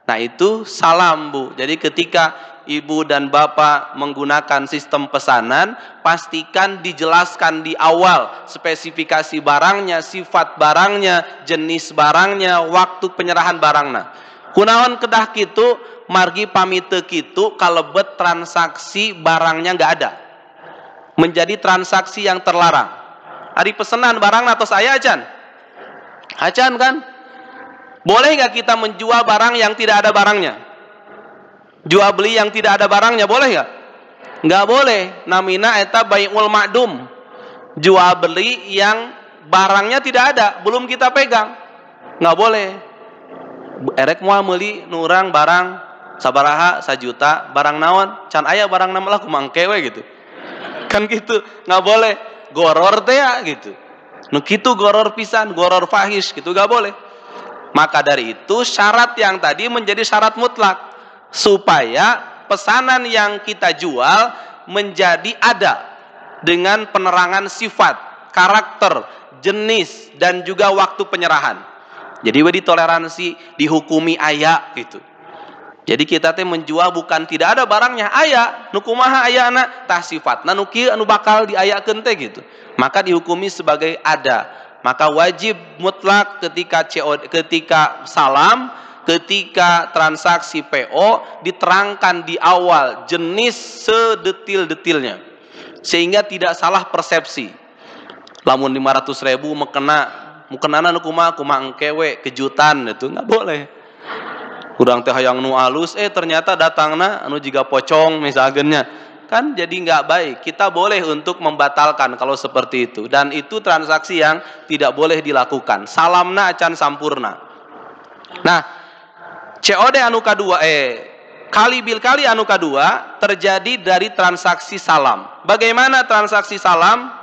[SPEAKER 1] Nah itu salam Bu. Jadi ketika ibu dan bapak menggunakan sistem pesanan, pastikan dijelaskan di awal spesifikasi barangnya, sifat barangnya, jenis barangnya, waktu penyerahan barangnya. Kunaon kedah kitu, margi pamite kitu kalebet transaksi barangnya nggak ada. Menjadi transaksi yang terlarang. Ari pesanan barangna tos aya acan. Acan kan? Boleh nggak kita menjual barang yang tidak ada barangnya? Jual beli yang tidak ada barangnya boleh nggak? Nggak boleh. Namina eta bai'ul ma'dum. Jual beli yang barangnya tidak ada, belum kita pegang. Nggak boleh. Erek moal meuli nu urang barang sabaraha 1 juta, barang naon? Can aya barang nama lah kumangke we gitu. Kan gitu. Nggak boleh. Goror teh ya gitu. Nu kitu goror pisan, goror fahish gitu nggak boleh. Maka dari itu syarat yang tadi menjadi syarat mutlak supaya pesanan yang kita jual menjadi ada dengan penerangan sifat, karakter, jenis dan juga waktu penyerahan. Jadi we ditoleransi, dihukumi aya gitu. Jadi kita teh menjual bukan tidak ada barangnya, aya, nu kumaha ayana, tah sifatna nu kieu anu bakal diayakeun teh gitu. Maka dihukumi sebagai ada. Maka wajib mutlak ketika salam, ketika transaksi PO diterangkan di awal jenis sedetil-detilnya sehingga tidak salah persepsi. Lamun 500.000 mukenana nu kumaha engkewe kejutan itu nggak boleh. Urang teh hayang nu alus ternyata datangna anu jiga pocong misalnya. Kan jadi nggak baik. Kita boleh untuk membatalkan kalau seperti itu, dan itu transaksi yang tidak boleh dilakukan. Salamna acan sampurna. Nah, COD anu kadua kali bil kali anu kadua terjadi dari transaksi salam. Bagaimana transaksi salam?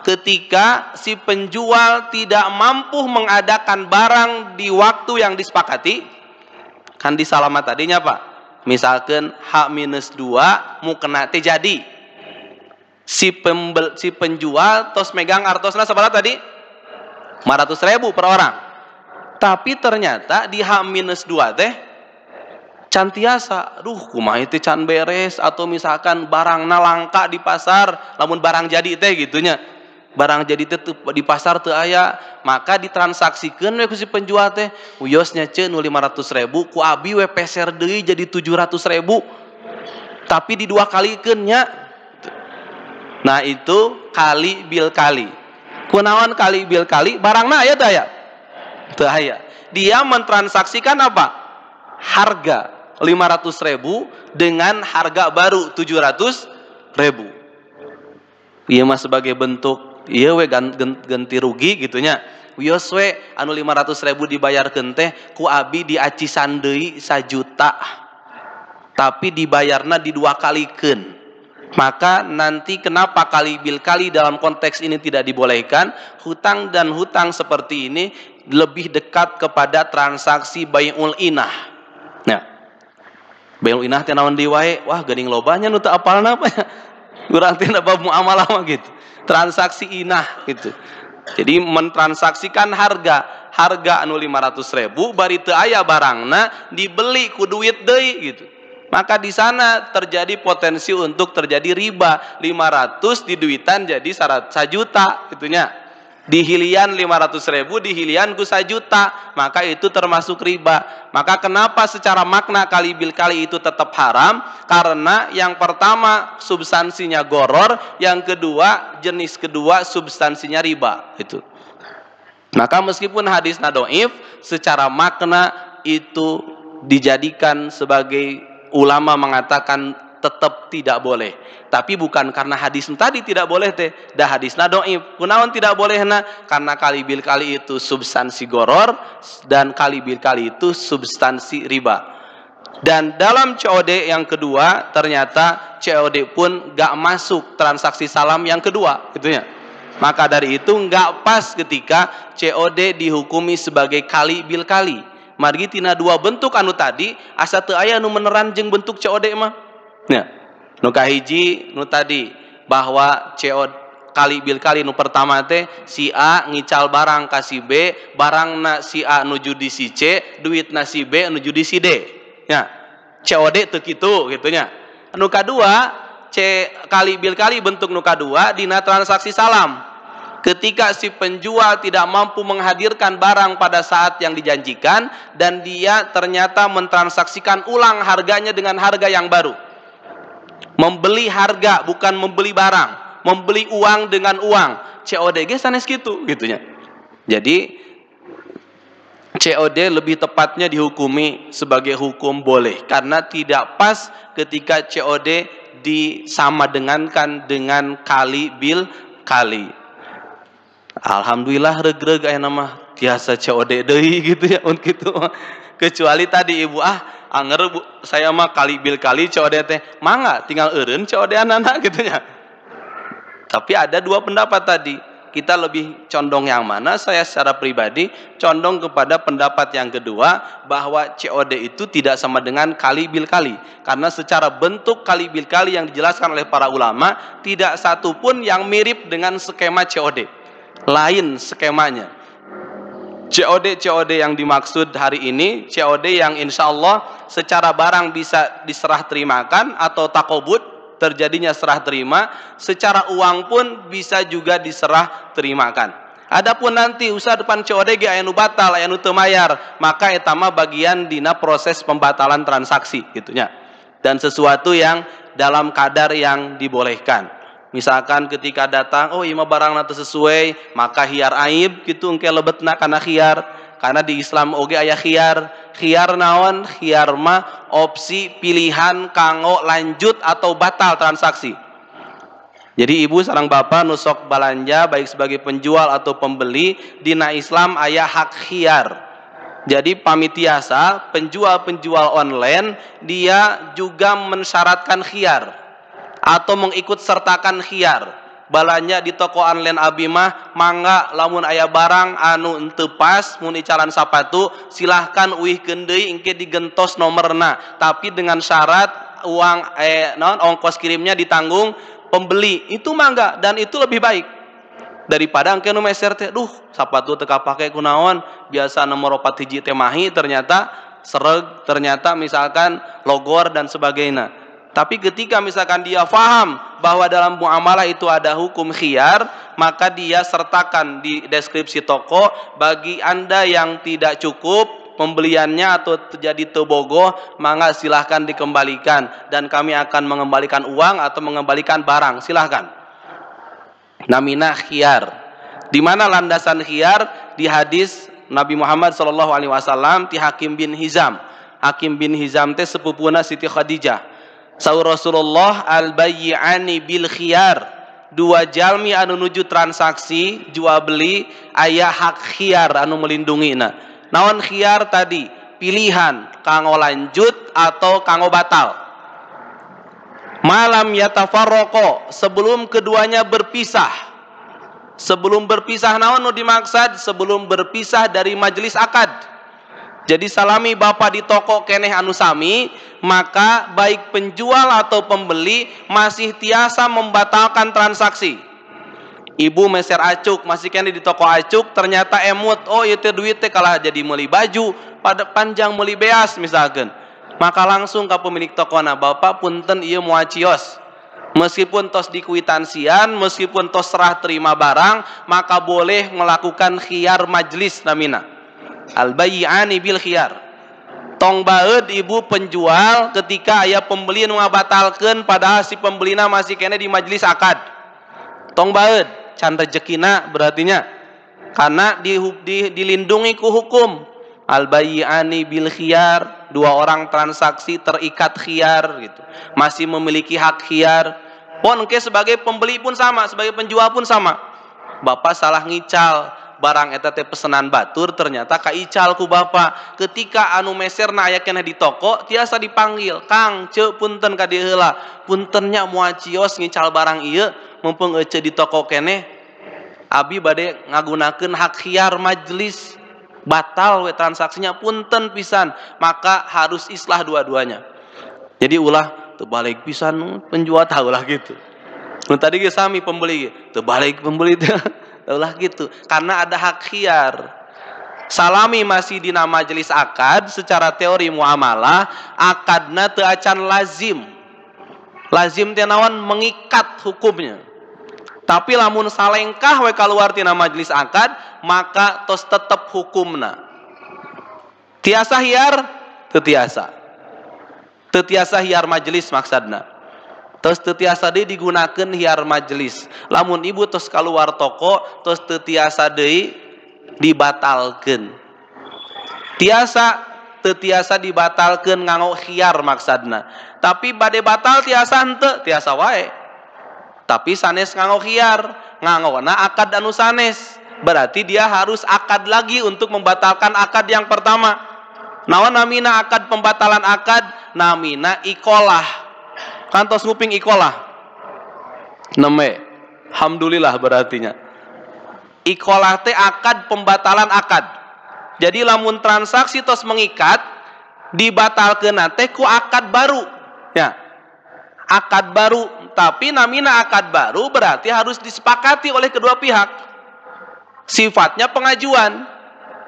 [SPEAKER 1] Ketika si penjual tidak mampu mengadakan barang di waktu yang disepakati, kan di salamat tadinya Pak. Misalkan H-2 mukena teh jadi. Si penjual tos megang artosna sabaraha tadi? 500.000 per orang. Tapi ternyata di H-2 teh can tiasa, kumaha teh can beres, atau misalkan barangna langka di pasar, lamun barang jadi teh gitunya. Barang jadi teh di pasar teu aya, maka ditransaksikeun we ku si penjual teh. Uyosnya ce nu 500.000 ku abi we peser deui jadi 700.000. Tapi di 2 kalikeun nya. Nah itu kali bil kali. Kunaon kali bil kali? Barangna aya teu aya? Teu aya. Dia mentransaksikan apa? Harga 500.000 dengan harga baru 700.000. Ieu mah sebagai bentuk ieu we ganti rugi gitunya. Wios we anu 500.000 dibayarkeun teh ku abi diacisan deui 1 juta. Tapi dibayarna di 2 kalikeun. Maka nanti kenapa kali bil kali dalam konteks ini tidak dibolehkan? Hutang dan hutang seperti ini lebih dekat kepada transaksi bai'ul inah. Nah, bai'ul inah teh naon deui wae? Wah, geuning lobanya nu teu apalna apa ya. Urang teh bab muamalah mah gitu. Transaksi inah gitu. Jadi mentransaksikan harga anu 500.000 bari teu aya barangna dibeli ku duit deui gitu. Maka di sana terjadi potensi untuk terjadi riba. 500 di duitan jadi 1 juta gitunya. Dihilian 500.000 dihilian ku 1 juta, maka itu termasuk riba. Maka kenapa secara makna kali bil kali itu tetap haram? Karena yang pertama substansinya goror, yang kedua jenis kedua substansinya riba itu. Maka meskipun hadis dhaif, secara makna itu dijadikan sebagai, ulama mengatakan tetap tidak boleh. Tapi bukan karena hadis tadi tidak boleh teh, dah hadisna dhaif. Kunaon tidak bolehna? Karena kali bil kali itu substansi goror dan kali bil kali itu substansi riba. Dan dalam COD yang kedua ternyata COD pun gak masuk transaksi salam yang kedua gitunya. Maka dari itu gak pas ketika COD dihukumi sebagai kali bil kali. Margi tina 2 bentuk anu tadi asa teu aya nu meneran jeung bentuk COD mah. Ya. Nu kahiji nu tadi bahwa COD kali bil kali nu pertama teh si A ngical barang ka si B, barangna si A nuju di si C, duitna si B nuju di si D. Ya. COD teu kitu gitunya. Nu kadua kali bil kali bentuk nu kadua dina transaksi salam. Ketika si penjual tidak mampu menghadirkan barang pada saat yang dijanjikan dan dia ternyata mentransaksikan ulang harganya dengan harga yang baru. Membeli harga bukan membeli barang, membeli uang dengan uang. COD ge sanes kitu gitunya. Jadi COD lebih tepatnya dihukumi sebagai hukum boleh karena tidak pas ketika COD disamadengankan dengan kali bil kali. Alhamdulillah regreg aya nama tiasa COD deui gitu ya un kitu. Kecuali tadi ibu anger bu, saya mah kali bil kali COD teh mangga tinggal eureun COD-anana gitu ya. Tapi ada 2 pendapat tadi. Kita lebih condong yang mana? Saya secara pribadi condong kepada pendapat yang kedua bahwa COD itu tidak sama dengan kali bil kali. Karena secara bentuk kali bil kali yang dijelaskan oleh para ulama tidak satu pun yang mirip dengan skema COD. Lain skemanya. COD yang dimaksud hari ini COD yang insya Allah secara barang bisa diserah terimakan atau takobut, terjadinya serah terima, secara uang pun bisa juga diserah terimakan. Adapun nanti usaha depan COD ge aya nu batal, aya nu teu mayar, maka eta mah bagian dina proses pembatalan transaksi gitunya. Dan sesuatu yang dalam kadar yang dibolehkan. Misalkan ketika datang, oh ieu mah barangna teu sesuai, maka khiar aib gitu engke lebetna kana khiar. Karena di Islam oge aya khiar. Khiar naon? Khiar mah opsi pilihan kanggo lanjut atau batal transaksi. Jadi ibu sareng bapak nusok balanja baik sebagai penjual atau pembeli dina Islam aya hak khiar. Jadi pamitiasa penjual-penjual online dia juga mensyaratkan khiar atau mengikut sertakan khiar. Balanja di toko online abi mah mangga lamun aya barang anu henteu pas mun icalan sapatu silahkan uihkeun deui engke digentos nomerna, tapi dengan syarat uang ongkos kirimnya ditanggung pembeli. Itu mangga dan itu lebih baik daripada engke nu meser teh duh sapatu teu kapake kunaon biasa nomor 4 hiji teh mahi ternyata sereg, ternyata misalkan logor dan sebagainya. Tapi ketika misalkan dia faham bahwa dalam muamalah itu ada hukum khiyar, maka dia sertakan di deskripsi toko, bagi Anda yang tidak cukup pembeliannya atau terjadi tebogoh, maka silahkan dikembalikan dan kami akan mengembalikan uang atau mengembalikan barang, silahkan. Namina khiyar. Di mana landasan khiyar? Di hadis Nabi Muhammad SAW ti Hakim bin Hizam. Hakim bin Hizam teh sepupuna Siti Khadijah. Saur Rasulullah al-bayyi'ani bil khiyar. dua jalmi anu nuju transaksi jual beli aya hak khiyar anu melindungina. Naon khiyar tadi? Pilihan kanggo lanjut atau kanggo batal. Malam yatafarraqo, sebelum keduanya berpisah. Sebelum berpisah naon nu dimaksud? Sebelum berpisah dari majelis akad. Jadi salami bapak di toko keneh anu sami, maka baik penjual atau pembeli masih tiasa membatalkan transaksi. Ibu meser acuk, masih keneh di toko acuk, ternyata emut, oh itu duit teh kalah jadi meuli baju, pada panjang meuli beas misalkan. Maka langsung ke pemilik tokona, bapak punten ieu moal cios. Meskipun tos dikuitansian, meskipun tos serah terima barang, maka boleh melakukan khiyar majlis namina. Al-bay'ani bil khiyar. Tong baeud ibu penjual ketika aya pembeli nu ngabatalkeun padahal si pembelina masih kene di majelis akad. Tong baeud can rezekina berartinya karena dilindungi ku hukum. Al-bay'ani bil khiyar, dua orang transaksi terikat khiyar gitu. Masih memiliki hak khiyar. Pon engke sebagai pembeli pun sama, sebagai penjual pun sama. Bapak salah ngical barang eta teh pesanan batur, ternyata kaical ku bapak. Ketika anu meserna aya keneh di toko tiasa dipanggil, "Kang, ceuk punten ka dieu heula. Puntennya moal cios ngical barang ieu, mumpung ece di toko keneh. Abi bade ngagunakeun hak khiyar majlis. Batal we transaksinya, punten pisan." Maka harus islah dua-duanya. Jadi ulah teu balik pisan penjual tahulah gitu. Nu tadi ge sami pembeli, teu balik pembeli teh. Ulah gitu, karena ada hak khiyar. Salami masih dina majelis akad, secara teori muamalah akadna teu acan lazim. Lazim teh naon? Mengikat hukumnya. Tapi lamun salengkah we kaluar tina majelis akad, maka tos tetep hukumna. Tiasa khiyar, teu tiasa. Teu tiasa khiyar majelis maksudna. Tos teu tiasa deui digunakeun khiyar majelis. Lamun ibu tos kaluar toko, tos teu tiasa deui dibatalkeun. Tiasa teu tiasa dibatalkeun nganggo khiyar maksudna. Tapi bade batal tiasa henteu, tiasa wae. Tapi sanes nganggo khiyar, nganggona akad anu sanes. Berarti dia harus akad lagi untuk membatalkan akad yang pertama. Naon namina akad pembatalan akad? Namina iqolah. Kantos nguping ikolah neme, alhamdulillah berartinya. Ikolah teh akad pembatalan akad. Jadi lamun transaksi tos mengikat dibatalkeun teh ku akad baru. Ya. Akad baru, tapi namina akad baru berarti harus disepakati oleh kedua pihak. Sifatnya pengajuan.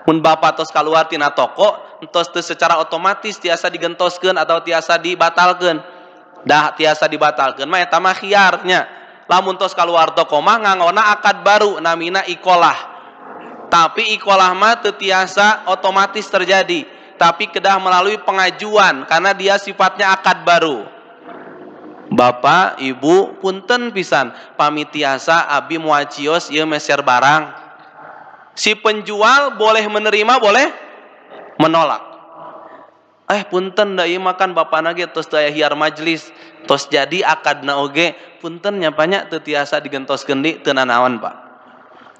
[SPEAKER 1] Mun bapak tos kaluar tina toko, tos teu secara otomatis tiasa digentoskeun atau tiasa dibatalkeun. Dah tiasa dibatalkeun mah eta mah khiyarnya. Lamun tos kaluar toko mah nganggona akad baru namina iqolah. Tapi iqolah mah teu tiasa otomatis terjadi, tapi kedah melalui pengajuan karena dia sifatnya akad baru. Bapak, Ibu, punten pisan pami tiasa abi moal cios ieu meser barang. Si penjual boleh menerima, boleh menolak. Punten da ieu makan bapana ge tos teu aya khiyar majlis, tos jadi akadna oge, punten nyapanya teu tiasa digentoskeun di teu nanaon, Pak.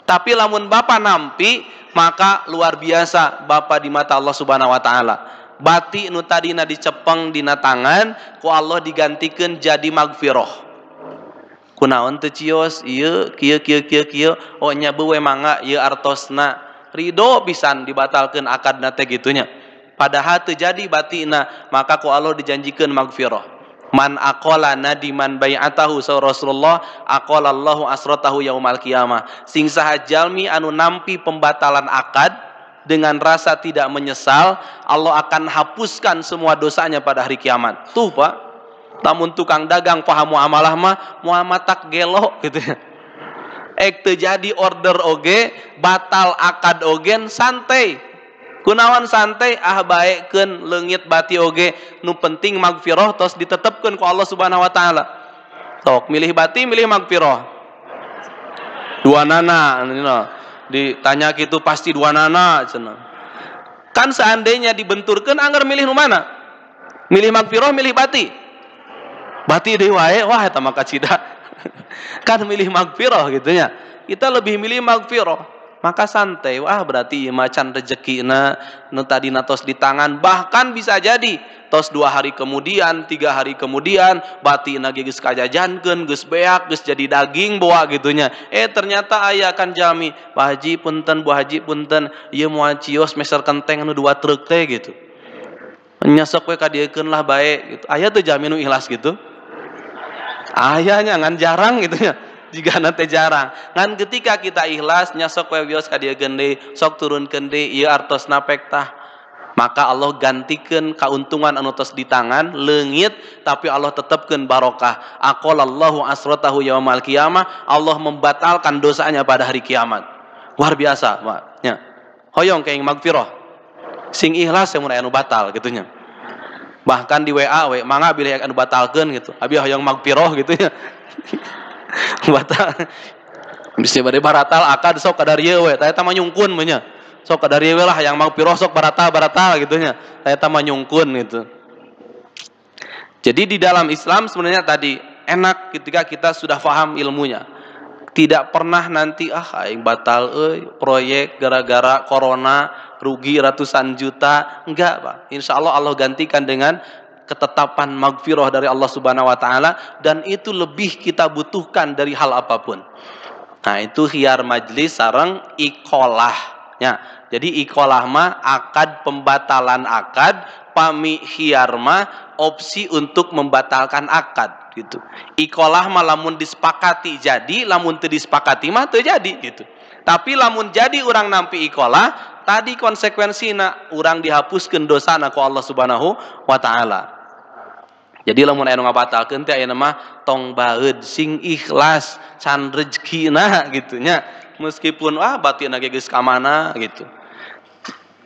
[SPEAKER 1] Tapi lamun bapak nampi, maka luar biasa bapak di mata Allah Subhanahu wa taala. Bati nu tadina dicepeng dina tangan, ku Allah digantikeun jadi magfirah. Kunaon teu cios ieu kieu, oh nya beuwe mangga ieu artosna. Ridho pisan dibatalkeun akadna teh gitunya. Padahal terjadi batina, maka ku Allah dijanjikan magfirah. Man aqala nadiman bai'atahu sa Rasulullah aqalallahu asratahu yaumal qiyamah. Sing saha jalmi anu nampi pembatalan akad dengan rasa tidak menyesal, Allah akan hapuskan semua dosanya pada hari kiamat. Tuh Pak, namun tukang dagang paham muamalah mah muamalah tak gelo gitu ya. Teu jadi order oge, batal akad ogen santai. Kunawan santai baekeun leungit bati oge, nu penting magfirah tos ditetepkeun ku Allah Subhanahu wa taala. Sok milih bati milih magfirah. Dua nana ditanya gitu pasti dua nana cenah. Kan seandainya dibenturkeun anggar milih nu mana? Milih magfirah milih bati. Bati deui wae, wah eta mah kacida. Kan milih magfirah gitu ya. Kita lebih milih magfirah. Maka santai, wah berarti macan rezekina nu tadina tos di tangan, bahkan bisa jadi tos 2 hari kemudian, 3 hari kemudian batina geus kajajankeun, geus beak, geus jadi daging bawa gitunya. Ternyata aya kan jami, Pak Haji punten, Bu Haji punten, ieu moal cios meser kenteng nu 2 truk teh gitu. Nyesok we ka diekeun lah bae gitu. Aya teu jami nu ikhlas gitu. Ayahnya ngan jarang gitu ya. Jika nanti jarang ngan ketika kita ikhlas nyasok wewios ka dieu gende sok turunkeun deui ieu artosna pek tah, maka Allah gantikeun kauntungan anu tos di tangan leungit tapi Allah tetepkeun barokah. Aqalallahu asratahu yaumal qiyamah, Allah membatalkan dosanya pada hari kiamat. Luar biasa Pak nya. Hoyong keing magfirah sing ikhlas yang mun anu batal gitunya. Bahkan di WA we mangga bilih anu batalkeun gitu. Abi hoyong magfirah gitu ya. Batal bisa bade baratal akad sok kadarieu we tah eta mah nyungkun mah nya sok kadarieu we lah yang magfirah sok baratal gitu nya tah eta mah nyungkun gitu. Jadi di dalam Islam sebenarnya tadi enak ketika kita sudah paham ilmunya, tidak pernah nanti aing batal proyek gara-gara corona rugi ratusan juta, enggak Pak. Insyaallah Allah gantikan dengan ketetapan magfirah dari Allah Subhanahu wa taala, dan itu lebih kita butuhkan dari hal apapun. Nah, itu khiyar majlis sareng iqalah nya. Jadi iqalah mah akad pembatalan akad, pami khiyar mah opsi untuk membatalkan akad gitu. Iqalah mah lamun disepakati jadi, lamun teu disepakati mah teu jadi gitu. Tapi lamun jadi urang nampi iqalah, tadi konsekuensina urang dihapuskeun dosana ku Allah Subhanahu wa taala. Jadi lamun aya nu ngabatalkeun teh aya mah tong baeud sing ikhlas can rezekina gitu nya. Meskipun batina ge geus ka mana gitu.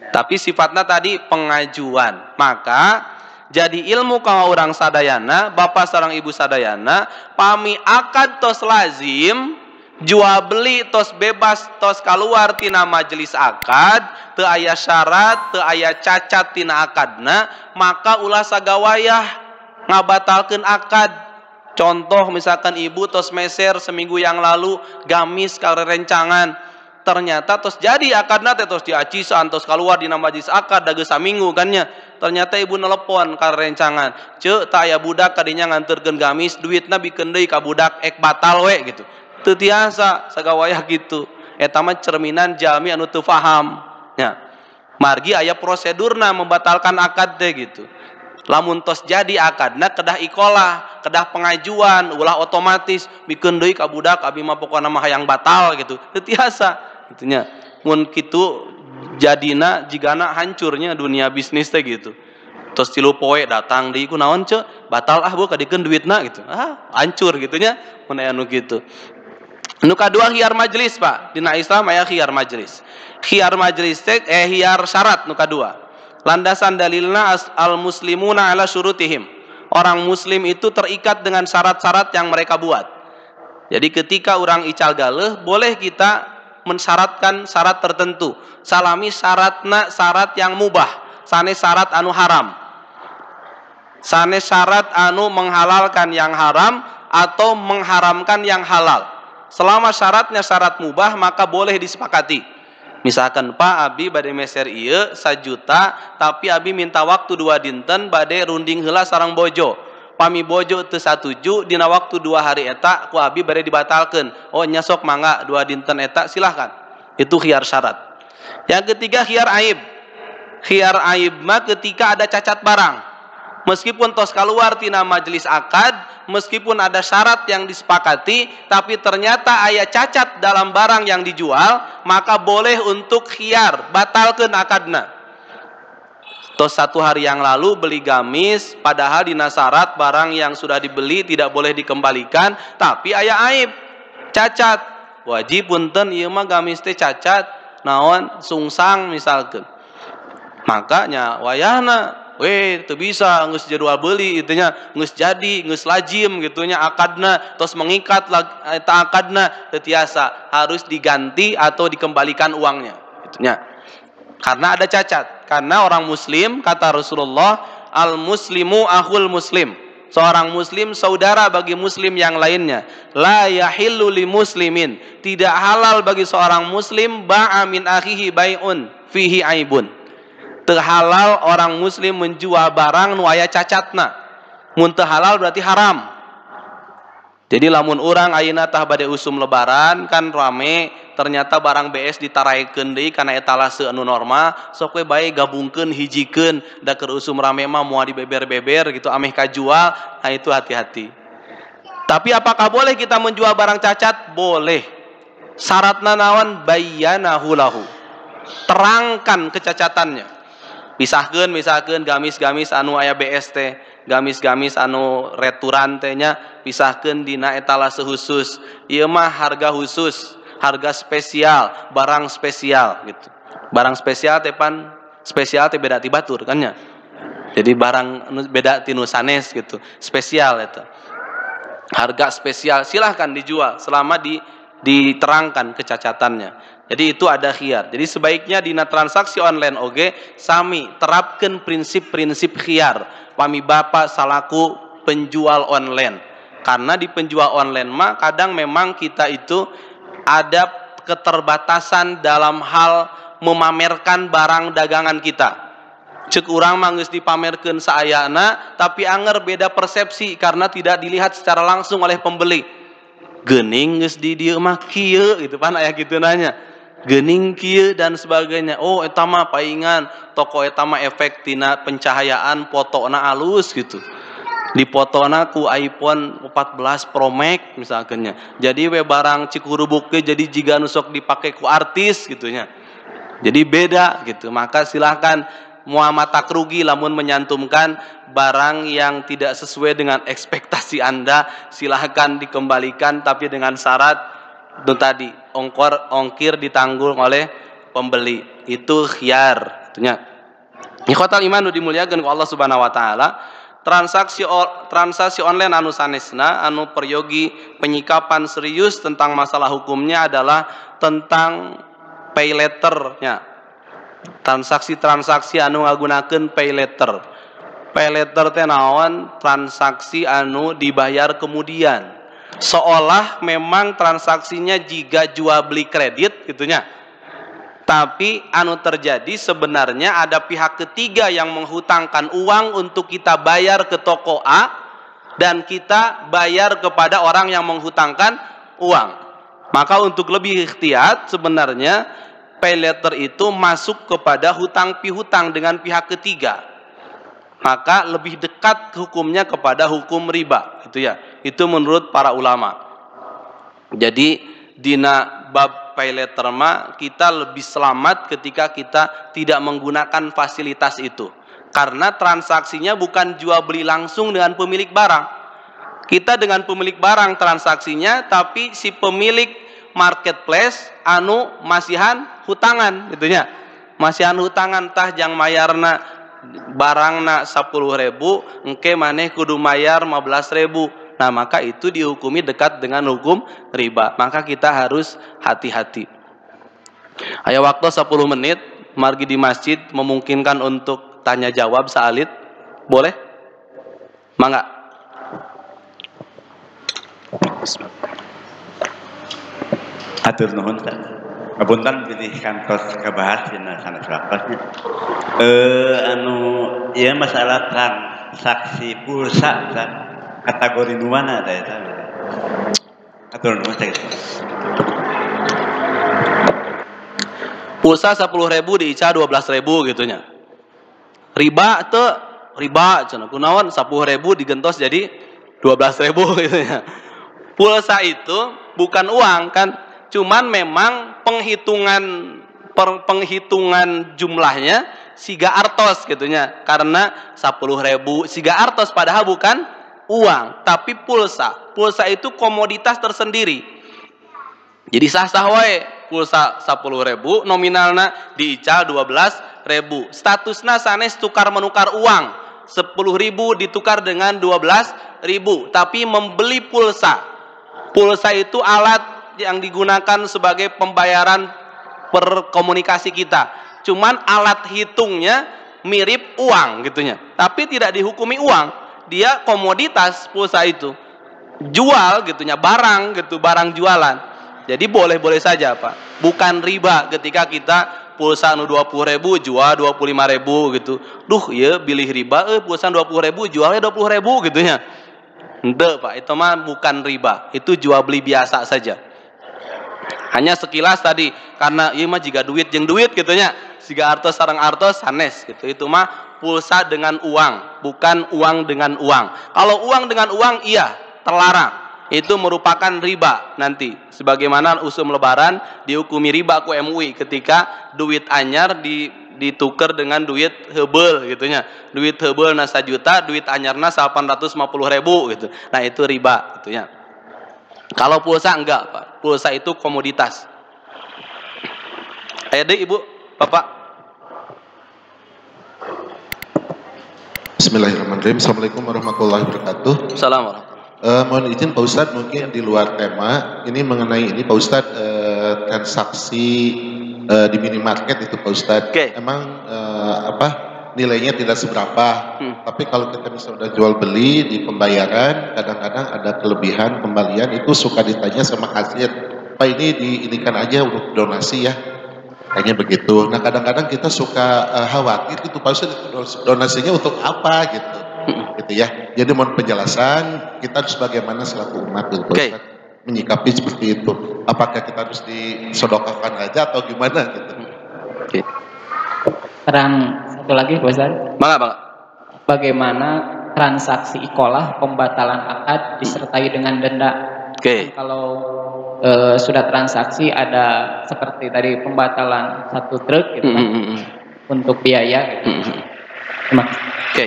[SPEAKER 1] Tapi sifatna tadi pengajuan. Maka jadi ilmu ka urang sadayana, bapak sareng ibu sadayana, pami akad tos lazim, jual beli tos bebas tos kaluar tina majelis akad, teu aya syarat, teu aya cacat tina akadna, maka ulah sagawayah ngabatalkeun akad. Contoh misalkan ibu tos meser seminggu yang lalu gamis karerencangan, ternyata tos jadi akadna teh tos diacisan tos kaluar dina majelis akad da geus saminggu kan nya. Ternyata ibu nelepon karerencangan, "Ceuk tah aya budak kadinya nganterkeun gamis, duitna bikeun deui ka budak ek batal we" gitu. Teu tiasa sagawayah gitu. Eta mah cerminan jalmi anu teu paham nya. Margi aya prosedurna membatalkan akad teh gitu. Lamun tos jadi akadna kedah iqalah, kedah pengajuan, ulah otomatis bikeun deui ka budak abi mah pokona mah hayang batal gitu. Teu tiasa kitu nya. Mun kitu jadina jigana hancurnya dunia bisnis teh gitu. Tos 3 poe datang deui ku naon ceuk? Batal bu kadikeun duitna gitu. Hancur gitu nya mun aya anu kitu. Nu kadua khiyar majlis Pak. Dina Islam aya khiyar majlis. Khiyar majlis teh khiyar syarat nu kadua. Landasan dalilna al muslimuna ala syurutihim. Orang muslim itu terikat dengan syarat-syarat yang mereka buat. Jadi ketika orang ical galeh, boleh kita mensyaratkan syarat tertentu. Salami syaratna syarat yang mubah, sanes syarat anu haram. Sanes syarat anu menghalalkan yang haram atau mengharamkan yang halal. Selama syaratnya syarat mubah, maka boleh disepakati. Misalkan Pak abi bade meser ieu 1 juta, tapi abi minta waktu 2 dinten bade runding heula sareng bojo. Pami bojo teu satuju dina waktu 2 hari eta ku abi bade dibatalkeun. Oh nya sok mangga 2 dinten eta silahkan. Itu khiyar syarat. Yang ketiga khiyar aib. Khiyar aib mah ketika ada cacat barang. Meskipun tos kaluar tina majelis akad, meskipun ada syarat yang disepakati, tapi ternyata aya cacat dalam barang yang dijual, maka boleh untuk khiyar, batalkeun akadna. Tos 1 hari yang lalu beli gamis, padahal dina syarat barang yang sudah dibeli tidak boleh dikembalikan, tapi aya aib, cacat. Wajib punten ieu mah gamis teh cacat, naon sungsang misalkeun. Makanya wayahna teu bisa geus jadwal beuli itu nya, geus jadi, geus lazim gitu nya akadna, tos mengikat eta akadna teu tiasa, harus diganti atau dikembalikan uangnya gitu nya. Karena ada cacat. Karena orang muslim kata Rasulullah, al muslimu akhul muslim. Seorang muslim saudara bagi muslim yang lainnya. La yahillu li muslimin, tidak halal bagi seorang muslim ba'a min akhihi bai'un fihi aibun. Terhalal orang muslim menjual barang nu aya cacatna. Mun teu halal berarti haram. Jadi lamun orang ayeuna tah bade usum lebaran kan rame, ternyata barang BS ditaraikeun deui kana etalase anu normal, sok we bae gabungkeun hijikeun da keur usum rame mah moal dibeber-beber gitu ameh kajual, nah itu hati-hati. Tapi apakah boleh kita menjual barang cacat? Boleh. Syaratna naon? Bayyanahu lahu. Terangkan kecacatannya. Pisahkeun gamis-gamis anu aya BS teh, gamis-gamis anu returan teh nya pisahkeun dina etalase khusus. Ieu mah harga khusus, harga spesial, barang spesial gitu. Barang spesial teh pan spesial teh beda ti batur kan nya. Jadi barang beda ti nu sanes gitu. Spesial eta. Harga spesial silahkan dijual selama diterangkan kecacatannya. Jadi itu ada khiyar. Jadi sebaiknya dina transaksi online oge sami terapkan prinsip-prinsip khiyar. Pami bapak salaku penjual online. Karena di penjual online mah kadang memang kita itu ada keterbatasan dalam hal memamerkan barang dagangan kita. Cek urang mah geus dipamerkeun saayana tapi anger beda persepsi karena tidak dilihat secara langsung oleh pembeli. Geuning geus di dieu mah kieu gitu pan aya kitu nanya. Geuning kieu dan sebagainya. Oh eta mah paingan toko eta mah efek tina pencahayaan fotona alus gitu. Di fotona ku iPhone 14 Pro Max misalkannya. Jadi we barang cikurubuk ge jadi jiga nu sok dipake ku artis gitunya. Jadi beda gitu. Maka silahkan moal matak rugi lamun menyantumkan barang yang tidak sesuai dengan ekspektasi Anda, silahkan dikembalikan tapi dengan syarat itu tadi ongkir ditanggung oleh pembeli. Itu khiyar itunya. Ikhwatal iman nu dimuliakeun ku Allah Subhanahu wa taala, transaksi online anu sanesna anu peryogi penyikapan serius tentang masalah hukumnya adalah tentang pay letter-nya. Transaksi anu ngagunakeun pay letter. Pay letter teh naon? Transaksi anu dibayar kemudian. Seolah memang transaksinya jika jual beli kredit gitunya. Tapi anu terjadi sebenarnya ada pihak ketiga yang menghutangkan uang untuk kita bayar ke toko A dan kita bayar kepada orang yang menghutangkan uang. Maka untuk lebih ikhtiat sebenarnya pay letter itu masuk kepada hutang pihutang dengan pihak ketiga. Maka lebih dekat hukumnya kepada hukum riba gitu ya. Itu menurut para ulama. Jadi dina bab pay letter mah kita lebih selamat ketika kita tidak menggunakan fasilitas itu. Karena transaksinya bukan jual beli langsung dengan pemilik barang. Kita dengan pemilik barang transaksinya, tapi si pemilik marketplace anu masihan hutangan gitunya. Masihan hutangan tah jang mayarna barangna 10.000 engke maneh kudu mayar 15.000. Nah maka itu dihukumi dekat dengan hukum riba. Maka kita harus hati-hati. Aya waktu 10 menit margi di masjid memungkinkan untuk tanya jawab saalit. Boleh? Mangga.
[SPEAKER 2] Atur nuhun Ustaz. Kapunten pilih kantos kabahas dina sanes wakosnya. Anu ieu masalah transaksi pulsa Ustaz. Kategori nu mana da eta? Atur nuhun Ustaz.
[SPEAKER 1] Pulsa 10.000 diica 12.000 gitunya. Riba teu riba cenah kunaon 10.000 digentos jadi 12.000 gitunya. Pulsa itu bukan uang kan, cuman memang penghitungan jumlahnya siga artos gitunya. Karena 10.000 siga artos padahal bukan uang, tapi pulsa. Pulsa itu komoditas tersendiri. Jadi sah-sah wae pulsa 10.000 nominalna diical 12.000. Statusna sanes tukar menukar uang. 10.000 ditukar dengan 12.000, tapi membeli pulsa. Pulsa itu alat yang digunakan sebagai pembayaran perkomunikasi kita. Cuman alat hitungnya mirip uang gitunya. Tapi tidak dihukumi uang. dia komoditas pulsa itu. Jual gitunya, barang gitu, barang jualan. Jadi boleh-boleh saja, Pak. Bukan riba ketika kita pulsa anu 20.000 jual 25.000 gitu. Duh, ya bilih riba pulsa 20.000 jualnya 20.000 gitunya. Ente, Pak, itu mah bukan riba. Itu jual beli biasa saja. Hanya sekilas tadi karena ieu mah jiga duit jeung duit gitunya. Siga artos sareng artos sanes gitu. Itu mah pulsa dengan uang, bukan uang dengan uang. Kalau uang dengan uang iya, terlarang. Itu merupakan riba nanti. Sebagaimana usum lebaran dihukumi riba ku MUI ketika duit anyar ditukar dengan duit heubel gitunya. Duit heubelna 1 juta, duit anyarna 850.000 gitu. Nah, itu riba gitunya. Kalau pulsa enggak, Pak. Pulsa itu komoditas. Ayo deh Ibu, Bapak.
[SPEAKER 3] Bismillahirrahmanirrahim. Assalamualaikum warahmatullahi wabarakatuh.
[SPEAKER 1] Assalamualaikum.
[SPEAKER 3] Mohon izin Pak Ustadz, mungkin di luar tema ini mengenai ini Pak Ustadz, transaksi di minimarket itu Pak Ustadz.
[SPEAKER 1] Oke.
[SPEAKER 3] Emang nilainya tidak seberapa, tapi kalau kita misalnya udah jual beli di pembayaran, kadang-kadang ada kelebihan kembalian itu suka ditanya sama kasir, Pak ini diinikan aja untuk donasi ya, kayaknya begitu. Nah kadang-kadang kita suka khawatir gitu Pak Ustadz, donasinya untuk apa gitu ya. Jadi mohon penjelasan kita harus bagaimana selaku umat gitu Pak Ustadz menyikapi seperti itu. Apakah kita harus disodokakan aja atau gimana gitu?
[SPEAKER 1] Oke.
[SPEAKER 4] Terang satu lagi Pak Ustadz.
[SPEAKER 1] Bangga.
[SPEAKER 4] Bagaimana transaksi ikolah pembatalan akad disertai dengan denda?
[SPEAKER 1] Oke.
[SPEAKER 4] Kalau sudah transaksi ada seperti tadi pembatalan 1 truk gitu kan, untuk biaya gitu. Terima kasih.
[SPEAKER 1] Oke.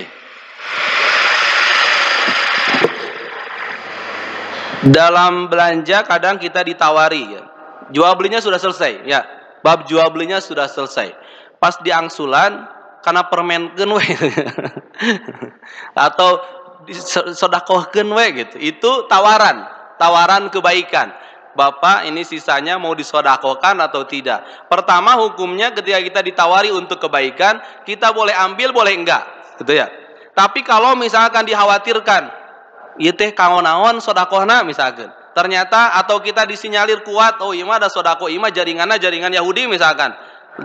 [SPEAKER 1] Dalam belanja kadang kita ditawari ya. Jual belinya sudah selesai ya. Bab jual belinya sudah selesai. Pas diangsulan karena permenkeun we. Atau sodakohkeun we gitu. Itu tawaran kebaikan. Bapak ini sisanya mau disodakohkan atau tidak. Pertama hukumnya ketika kita ditawari untuk kebaikan, kita boleh ambil boleh enggak, gitu ya. Tapi kalau misalkan dikhawatirkan ieu teh kaon-naon sodakohna misalkan. Ternyata atau kita disinyalir kuat, oh ieu mah ada sodako, ieu mah jaringanna jaringan Yahudi misalkan.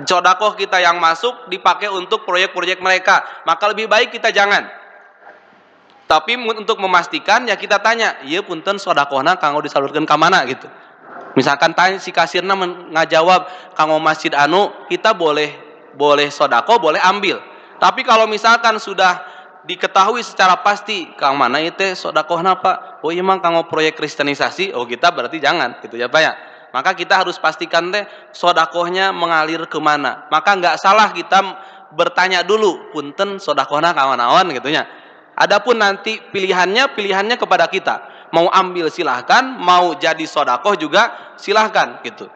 [SPEAKER 1] Sodakoh kita yang masuk dipakai untuk proyek-proyek mereka, maka lebih baik kita jangan. Tapi untuk memastikan ya kita tanya, ieu punten sodakohna kanggo disalurkeun ka mana gitu. Misalkan tanya si kasirna ngajawab kanggo masjid anu, kita boleh sodako, boleh ambil. Tapi kalau misalkan sudah diketahui secara pasti kang mana itu sodakohna Pak, oh iya mang kanggo proyek kristenisasi, oh kita berarti jangan gitu ya Pak ya. Maka kita harus pastikan teh sodakohnya mengalir kemana. Maka nggak salah kita bertanya dulu, punten sodakohna kawan-kawan gitunya. Adapun nanti pilihannya kepada kita. Mau ambil silahkan, mau jadi sodakoh juga silahkan gitu.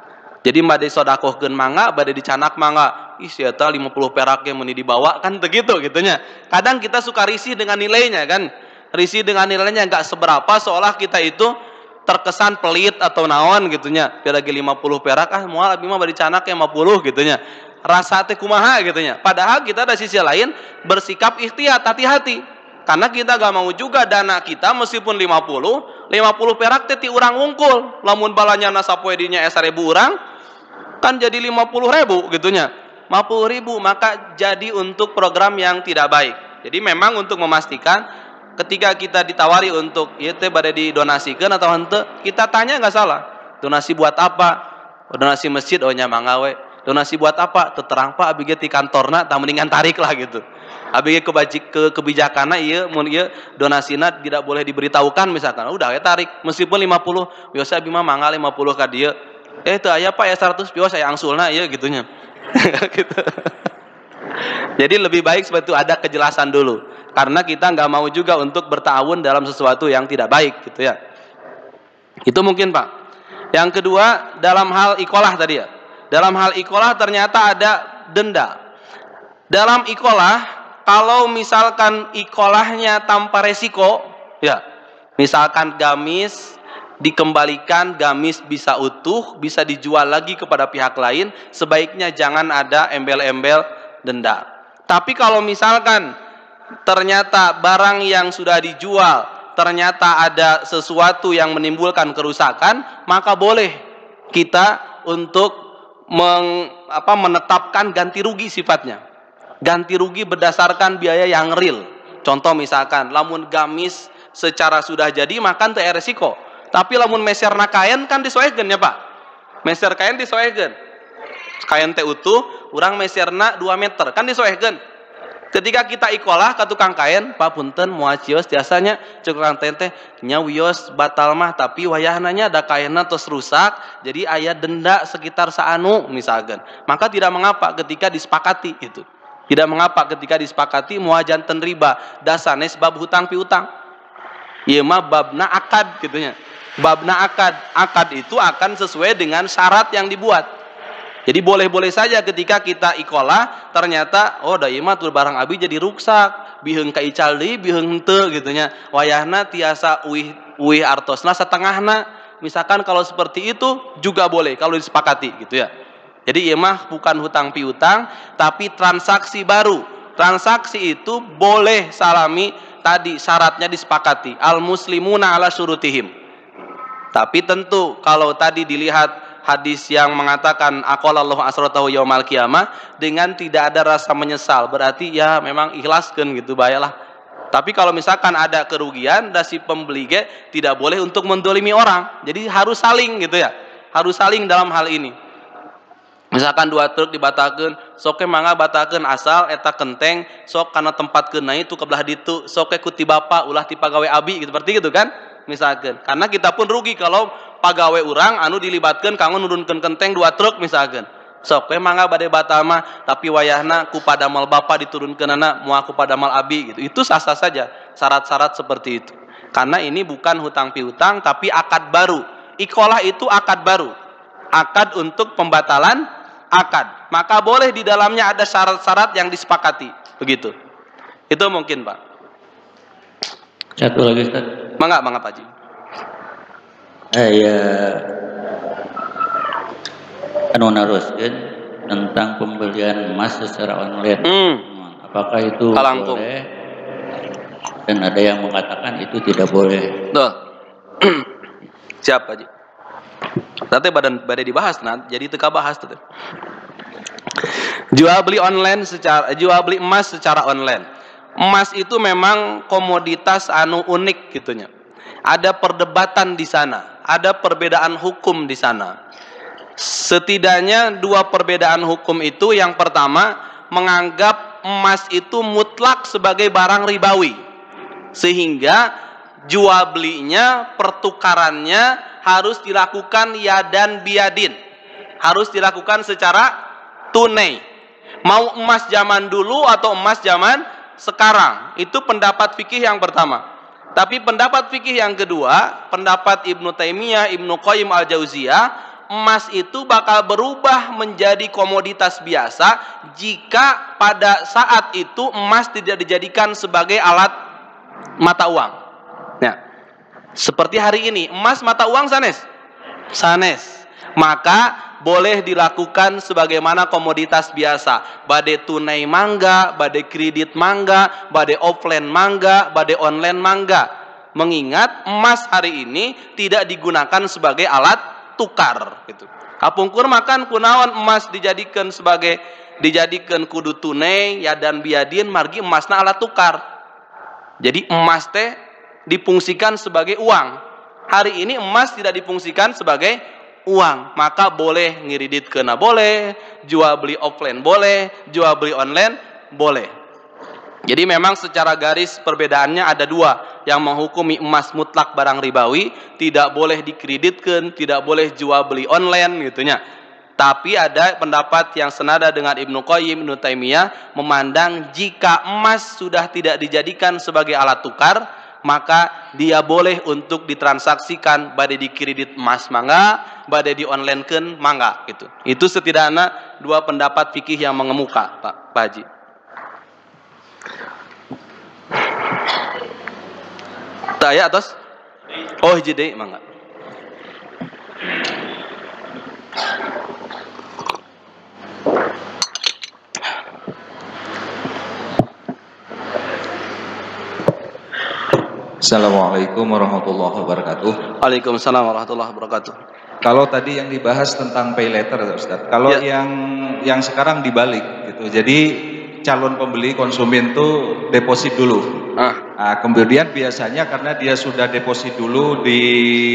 [SPEAKER 1] Jadi bade sodakohkeun mangga, bade dicanak mangga. Ih sia eta 50 perak yang meni dibawa kan begitu gitunya. Kadang kita suka risih dengan nilainya kan. Risih dengan nilainya enggak seberapa seolah kita itu terkesan pelit atau naon gitunya. Biar lagi 50 perak moal abi mah bade dicanak 50 gitunya. Rasa teh kumaha gitunya. Padahal kita dari sisi lain bersikap ihtiyat, hati-hati. Karena kita gak mau juga dana kita meskipun 50 perak teh ti urang wungkul. Lamun balanya sapoe dinya 1000 urang kan jadi 50.000 gitunya. 50.000 maka jadi untuk program yang tidak baik. Jadi memang untuk memastikan ketika kita ditawari untuk ieu teh bade didonasikeun atau henteu, kita tanya nggak salah. Donasi buat apa? Donasi masjid oh nya mangga we. Donasi buat apa? Teu terang Pak abi ge ti kantorna tah mendingan tarik lah gitu. Abi ge kebijakanna ieu mun ieu donasina tidak boleh diberitahukan misalkan. Udah we tarik meskipun 50. Biasa abi mah mangga 50 ka dieu. Teu aya Pak ya 100 biasa saya angsulna ieu gitunya. Gitu. Jadi lebih baik seperti itu ada kejelasan dulu karena kita nggak mau juga untuk bertawun dalam sesuatu yang tidak baik gitu ya. Itu mungkin Pak. Yang kedua dalam hal ikolah tadi ya. Dalam hal ikolah ternyata ada denda. Dalam ikolah kalau misalkan ikolahnya tanpa resiko ya, misalkan gamis dikembalikan, gamis bisa utuh, bisa dijual lagi kepada pihak lain, sebaiknya jangan ada embel-embel denda. Tapi kalau misalkan ternyata barang yang sudah dijual ternyata ada sesuatu yang menimbulkan kerusakan, maka boleh kita untuk menetapkan ganti rugi sifatnya. Ganti rugi berdasarkan biaya yang real. Contoh misalkan, lamun gamis secara sudah jadi makan teu resiko. Tapi lamun meserna kain kan disesuaikan ya Pak. Meser kain disesuaikan. Kain teh utuh, urang meserna 2 meter kan disesuaikan. Ketika kita ikolah ke tukang kain, Pak punten moal cios biasanya tukang kain teh nya wios batal mah tapi wayahna nya ada kainna tos rusak, jadi aya denda sekitar saanu misalkan. Maka tidak mengapa ketika disepakati itu. Tidak mengapa ketika disepakati moal janten riba, dasane sebab hutang piutang. Ieu mah babna akad gitunya. Babna akad. Akad itu akan sesuai dengan syarat yang dibuat. Jadi boleh-boleh saja ketika kita ikolah ternyata da ieu mah tur barang abi jadi rusak, biheung ka ical deui, biheung henteu gitunya. Wayahna tiasa uih artosna setengahna. Misalkan kalau seperti itu juga boleh kalau disepakati gitu ya. Jadi ieu mah bukan hutang piutang tapi transaksi baru. Transaksi itu boleh salami tadi syaratnya disepakati. Al muslimuna ala syurutihim. Tapi tentu kalau tadi dilihat hadis yang mengatakan aqalallahu asratahu yaumal qiyamah dengan tidak ada rasa menyesal, berarti ya memang ikhlaskeun gitu bayalah. Tapi kalau misalkan ada kerugian dari si pembeli tidak boleh untuk mendolimi orang. Jadi harus saling gitu ya. Harus saling dalam hal ini. Misalkan 2 truk dibatalkeun, sok mangga batalkeun asal eta kenteng sok kana tempatkeun na itu kebelah ditu, sok ku ti bapa ulah ti pagawe abi gitu, seperti gitu kan? Misalkan. Karena kita pun rugi kalau pagawe urang anu dilibatkeun kanggo nurunkeun kenteng 2 truk misalkan. Sok we mangga bade batal mah tapi wayahna ku padamal bapa diturunkeunana moal ku padamal abi gitu. Itu sah-sah saja syarat-syarat seperti itu. Karena ini bukan hutang piutang tapi akad baru. Ikolah itu akad baru. Akad untuk pembatalan akad. Maka boleh di dalamnya ada syarat-syarat yang disepakati. Begitu. Itu mungkin, Pak.
[SPEAKER 2] Satu lagi, Ustaz.
[SPEAKER 1] Mangga Pak Haji.
[SPEAKER 2] Anu naroskeun tentang pembelian emas secara online. Apakah itu
[SPEAKER 1] Kalangkung
[SPEAKER 2] boleh? Dan ada yang mengatakan itu tidak boleh.
[SPEAKER 1] Tuh. Siap, Haji. Nanti badai dibahas jadi teka bahas tuh. Jual beli emas secara online. Emas itu memang komoditas anu unik gitunya. Ada perdebatan di sana, ada perbedaan hukum di sana. Setidaknya 2 perbedaan hukum itu. Yang pertama, menganggap emas itu mutlak sebagai barang ribawi. Sehingga jual belinya, pertukarannya harus dilakukan yadan biadin. Harus dilakukan secara tunai. Mau emas zaman dulu atau emas zaman sekarang. Itu pendapat fikih yang pertama. Tapi pendapat fikih yang kedua, pendapat Ibnu Taimiyah, Ibnu Qayyim al-Jauziyah, emas itu bakal berubah menjadi komoditas biasa jika pada saat itu emas tidak dijadikan sebagai alat mata uang. Nah, seperti hari ini, emas mata uang sanes. Maka boleh dilakukan sebagaimana komoditas biasa. Bade tunai mangga, bade kredit mangga, bade offline mangga, bade online mangga. Mengingat emas hari ini tidak digunakan sebagai alat tukar gitu. Kapungkur makan kunaon emas dijadikan kudu tunai ya dan biadin margi emasna alat tukar. Jadi emas teh difungsikan sebagai uang. Hari ini emas tidak difungsikan sebagai uang, maka boleh ngiriditkeuna boleh, jual beli offline boleh, jual beli online boleh. Jadi memang secara garis perbedaannya ada 2 yang menghukumi emas mutlak barang ribawi, tidak boleh dikreditkan, tidak boleh jual beli online gitunya. Tapi ada pendapat yang senada dengan Ibnu Qayyim, Ibnu Taimiyah memandang jika emas sudah tidak dijadikan sebagai alat tukar, maka dia boleh untuk ditransaksikan, bade di kredit emas mangga, bade di online-keun mangga gitu. Itu setidaknya 2 pendapat fikih yang mengemuka, Pak Haji. Taya atas? Oh, jadi mangga.
[SPEAKER 5] Assalamualaikum warahmatullahi wabarakatuh.
[SPEAKER 1] Waalaikumsalam warahmatullahi wabarakatuh.
[SPEAKER 5] Kalau tadi yang dibahas tentang pay later, Ustaz. Kalau
[SPEAKER 1] Ya.
[SPEAKER 5] yang sekarang dibalik gitu. Jadi calon pembeli konsumen tuh deposit dulu. Nah, kemudian biasanya karena dia sudah deposit dulu di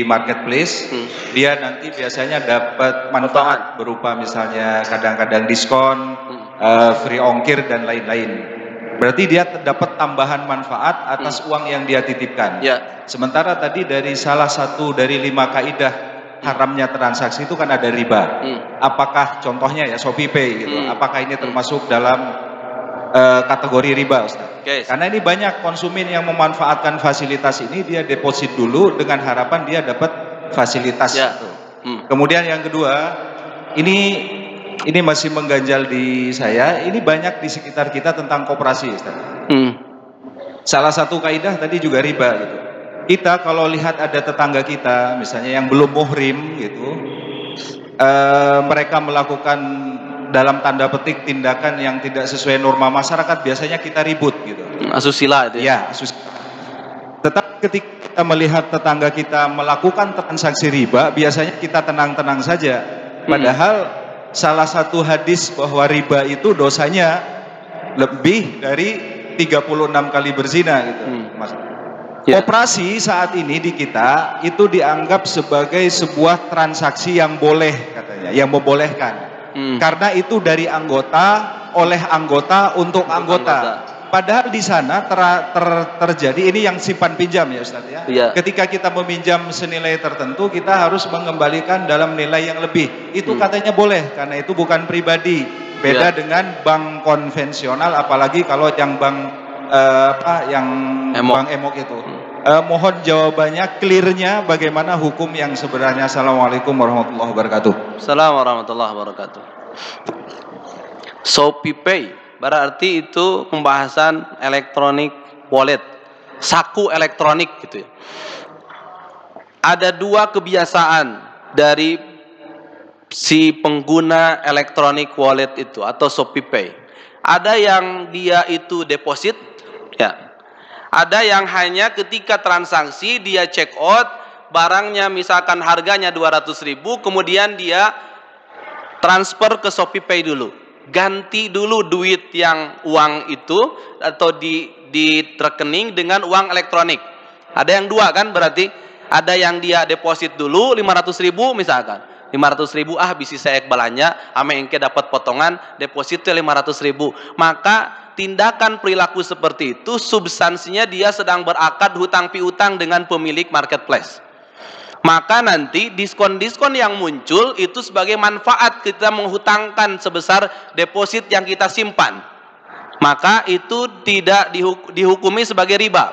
[SPEAKER 5] marketplace, dia nanti biasanya dapat manfaat berupa misalnya kadang-kadang diskon, free ongkir dan lain-lain. Berarti dia dapat tambahan manfaat atas uang yang dia titipkan.
[SPEAKER 1] Ya.
[SPEAKER 5] Sementara tadi dari salah satu dari 5 kaidah haramnya transaksi itu kan ada riba. Apakah contohnya ya ShopeePay gitu, apakah ini termasuk dalam kategori riba, Ustaz? Karena ini banyak konsumen yang memanfaatkan fasilitas ini, dia deposit dulu dengan harapan dia dapat fasilitas itu. Kemudian yang kedua, ini masih mengganjal di saya, ini banyak di sekitar kita tentang koperasi, Ustaz. Salah satu kaidah tadi juga riba gitu. Kita kalau lihat ada tetangga kita misalnya yang belum muhrim gitu, mereka melakukan dalam tanda petik tindakan yang tidak sesuai norma masyarakat, biasanya kita ribut gitu.
[SPEAKER 1] Asusila itu
[SPEAKER 5] ya. Tetapi ketika kita melihat tetangga kita melakukan transaksi riba, biasanya kita tenang-tenang saja. Padahal salah satu hadis bahwa riba itu dosanya lebih dari 36 kali berzina gitu. Mas. Koperasi saat ini di kita itu dianggap sebagai sebuah transaksi yang boleh katanya, yang membolehkan. Karena itu dari anggota, oleh anggota untuk anggota. Padahal di sana terjadi ini yang simpan pinjam ya Ustaz ya. Ketika kita meminjam senilai tertentu, kita harus mengembalikan dalam nilai yang lebih. Itu katanya boleh karena itu bukan pribadi. Beda dengan bank konvensional, apalagi kalau yang bank bank emok itu. Mohon jawabannya, clearnya bagaimana hukum yang sebenarnya. Assalamualaikum warahmatullahi wabarakatuh.
[SPEAKER 1] Assalamualaikum warahmatullahi wabarakatuh. ShopeePay berarti itu pembahasan elektronik wallet, saku elektronik gitu ya. Ada dua kebiasaan dari si pengguna elektronik wallet itu atau ShopeePay. Ada yang dia itu deposit ya. Ada yang hanya ketika transaksi dia check out, barangnya misalkan harganya 200.000, kemudian dia transfer ke ShopeePay dulu. Ganti dulu duit yang uang itu atau di rekening dengan uang elektronik. Ada yang dua kan berarti, ada yang dia deposit dulu 500.000 misalkan. 500.000 bisa saya belanja, ame engke dapat potongan depositnya 500.000. Maka tindakan perilaku seperti itu substansinya dia sedang berakad hutang piutang dengan pemilik marketplace. Maka nanti diskon-diskon yang muncul itu sebagai manfaat kita menghutangkan sebesar deposit yang kita simpan. Maka itu tidak dihukumi sebagai riba.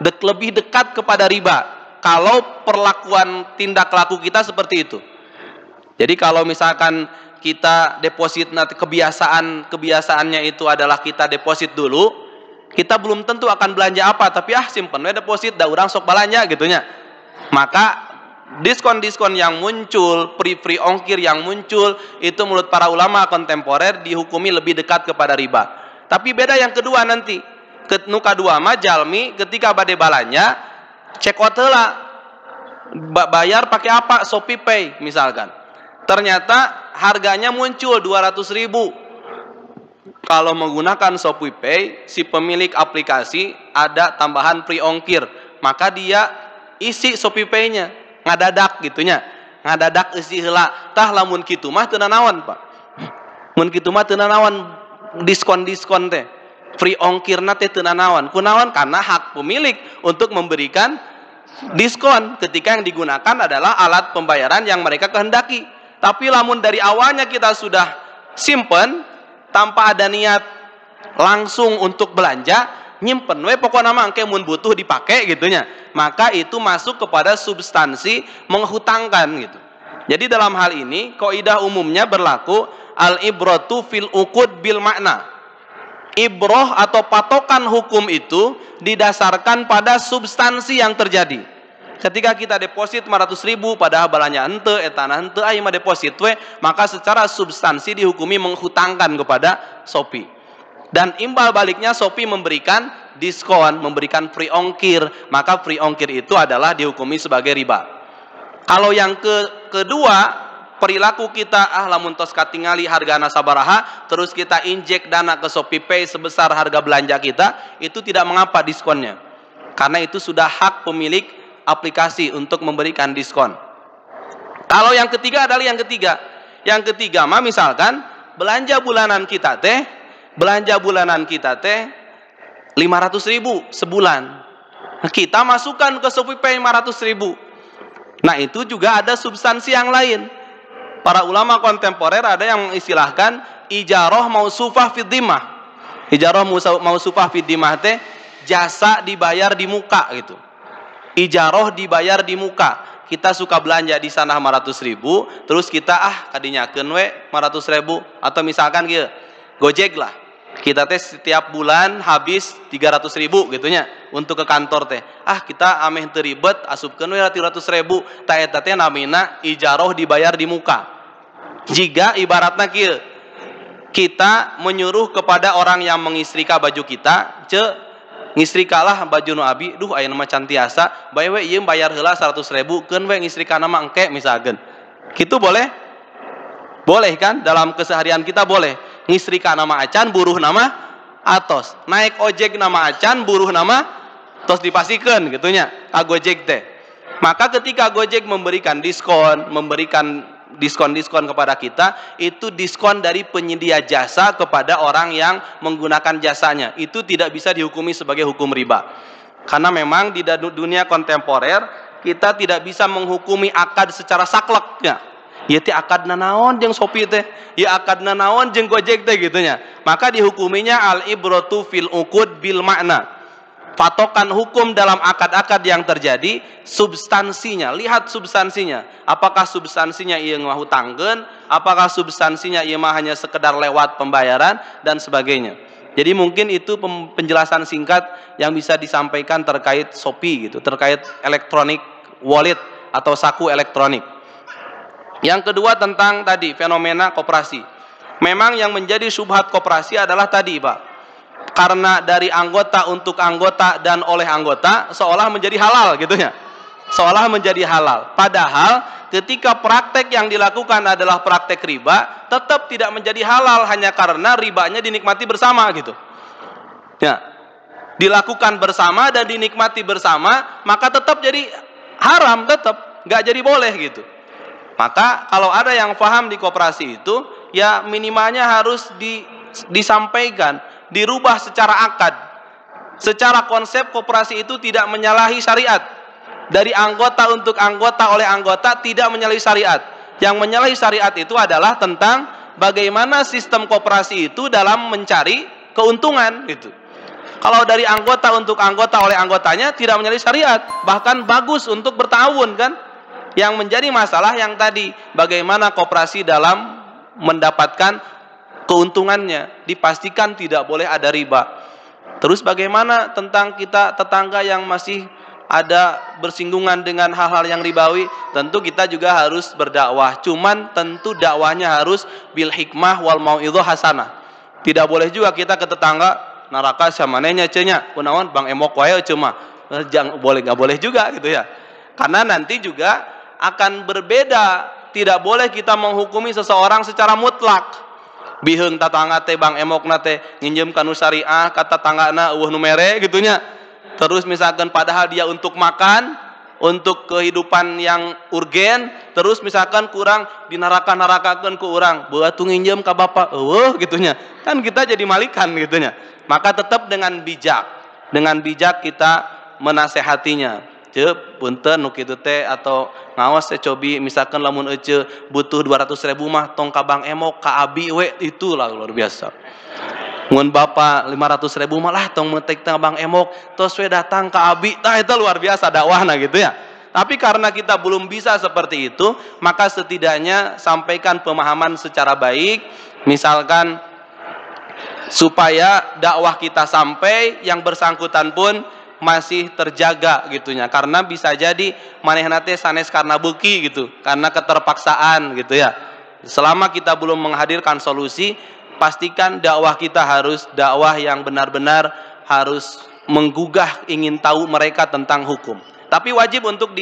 [SPEAKER 1] Lebih dekat kepada riba kalau perlakuan tindak laku kita seperti itu. Jadi kalau misalkan kita deposit, nanti kebiasaannya itu adalah kita deposit dulu, kita belum tentu akan belanja apa, tapi simpen we deposit dah urang sok belanja gitunya. Maka diskon-diskon yang muncul, free ongkir yang muncul itu menurut para ulama kontemporer dihukumi lebih dekat kepada riba. Tapi beda yang kedua nanti. Nu kadua mah jalmi ketika bade balanya cek out heula. Bayar pakai apa? ShopeePay misalkan. Ternyata harganya muncul 200.000. Kalau menggunakan ShopeePay, si pemilik aplikasi ada tambahan free ongkir, maka dia isi ShopeePay-nya, ngadadak gitunya. Ngadadak isi heula. Tah lamun kitu mah teu nanaon, Pak. Mun kitu mah teu nanaon diskon-diskon teh. Free ongkirna teh teu nanaon. Kunaon? Karena hak pemilik untuk memberikan diskon ketika yang digunakan adalah alat pembayaran yang mereka kehendaki. Tapi lamun dari awalnya kita sudah simpen tanpa ada niat langsung untuk belanja, nyimpen we pokoknya mah engke mun butuh dipakai gitunya. Maka itu masuk kepada substansi menghutangkan gitu. Jadi dalam hal ini kaidah umumnya berlaku al-ibratu fil uqud bil makna. Ibroh atau patokan hukum itu didasarkan pada substansi yang terjadi. Ketika kita deposit 500.000 padahal balanya henteu etana henteu aya mah deposit we, maka secara substansi dihukumi menghutangkan kepada Shopee. Dan imbal baliknya Shopee memberikan diskon, memberikan free ongkir, maka free ongkir itu adalah dihukumi sebagai riba. Kalau yang kedua, perilaku kita lamun tos katingali hargana sabaraha, terus kita injek dana ke ShopeePay sebesar harga belanja kita, itu tidak mengapa diskonnya. Karena itu sudah hak pemilik aplikasi untuk memberikan diskon. Kalau yang ketiga adalah yang ketiga. Yang ketiga mah misalkan belanja bulanan kita teh 500.000 sebulan. Nah, kita masukkan ke ShopeePay 500.000. Nah, itu juga ada substansi yang lain. Para ulama kontemporer ada yang mengistilahkan ijarah mausufah fid dhimmah. Ijarah mausufah fid dhimmah teh jasa dibayar di muka gitu. Ijarah dibayar di muka. Kita suka belanja di sana 500.000, terus kita kadinyakeun we 500.000, atau misalkan gitu, Gojek lah. Kita teh setiap bulan habis 300.000 gitunya untuk ke kantor teh. Kita ameh teu ribet asupkeun we 300.000. Ta eta teh namina ijarah dibayar di muka. Jika ibaratna kieu, kita menyuruh kepada orang yang mengistrika baju kita, ngistrikalah baju nu abi, duh aya mah cantiasa, bae we ieu bayar heula 100.000, keun we ngistrikana mah engke misalkan. Kitu boleh? Boleh kan? Dalam keseharian kita boleh. Ngistrika nama acan, buruh nama atos. Naik ojek nama acan, buruh nama tos dipasikeun gitunya ka Gojek teh. Maka ketika Gojek memberikan diskon kepada kita, itu diskon dari penyedia jasa kepada orang yang menggunakan jasanya. Itu tidak bisa dihukumi sebagai hukum riba. Karena memang di dunia kontemporer kita tidak bisa menghukumi akad secara sakleknya. Ya ti akadna naon jeung Shopee teh, ya akadna naon jeung Gojek teh gitunya. Maka dihukuminya al-ibratu fil uqud bil makna. Patokan hukum dalam akad-akad yang terjadi substansinya. Lihat substansinya. Apakah substansinya ieu ngahutangkeun, apakah substansinya ieu mah hanya sekedar lewat pembayaran dan sebagainya. Jadi mungkin itu penjelasan singkat yang bisa disampaikan terkait Shopee gitu, terkait elektronik wallet atau saku elektronik. Yang kedua tentang tadi fenomena koperasi. Memang yang menjadi syubhat koperasi adalah tadi, Pak. Karena dari anggota untuk anggota dan oleh anggota seolah menjadi halal gitu ya. Seolah menjadi halal. Padahal ketika praktek yang dilakukan adalah praktek riba, tetap tidak menjadi halal hanya karena ribanya dinikmati bersama gitu. Ya. Dilakukan bersama dan dinikmati bersama, maka tetap jadi haram, tetap nggak jadi boleh gitu. Maka kalau ada yang paham di koperasi itu, ya minimalnya harus disampaikan, dirubah secara akad. Secara konsep koperasi itu tidak menyalahi syariat. Dari anggota untuk anggota oleh anggota tidak menyalahi syariat. Yang menyalahi syariat itu adalah tentang bagaimana sistem koperasi itu dalam mencari keuntungan gitu. Kalau dari anggota untuk anggota oleh anggotanya tidak menyalahi syariat, bahkan bagus untuk bertahun kan. Yang menjadi masalah yang tadi, bagaimana koperasi dalam mendapatkan keuntungannya, dipastikan tidak boleh ada riba. Terus bagaimana tentang kita tetangga yang masih ada bersinggungan dengan hal-hal yang ribawi, tentu kita juga harus berdakwah. Cuman tentu dakwahnya harus bil hikmah wal mau'idhah hasanah. Tidak boleh juga kita ke tetangga naraka samanehnya cenah, kunaon Bang Emok wae cuma. Jangan enggak boleh juga gitu ya. Karena nanti juga akan berbeda. Tidak boleh kita menghukumi seseorang secara mutlak. Biheung tatangga teh Bang Emokna teh nginjem kanu syariah ka tatanggana eueuh nu mere gitunya. Terus misalkan padahal dia untuk makan, untuk kehidupan yang urgen, terus misalkan kurang dinaraka-narakakeun ku urang, beuatuh nginjem ka bapak eueuh gitunya. Kan kita jadi malikan gitunya. Maka tetap dengan bijak kita menasehatinya. Punten nu kitu teh atau ngawas teh cobi misalkan lamun ece butuh 200.000 mah tong ka Bang Emok ka abi we, itulah luar biasa. Mun Bapak 500.000 mah lah tong metek ka Bang Emok tos we datang ka abi, tah eta luar biasa dakwahna gitu ya. Tapi karena kita belum bisa seperti itu, maka setidaknya sampaikan pemahaman secara baik, misalkan supaya dakwah kita sampai, yang bersangkutan pun masih terjaga gitunya, karena bisa jadi manehna teh sanes karena beuki gitu, karena keterpaksaan gitu ya. Selama kita belum menghadirkan solusi, pastikan dakwah kita harus dakwah yang benar-benar harus menggugah ingin tahu mereka tentang hukum. Tapi wajib untuk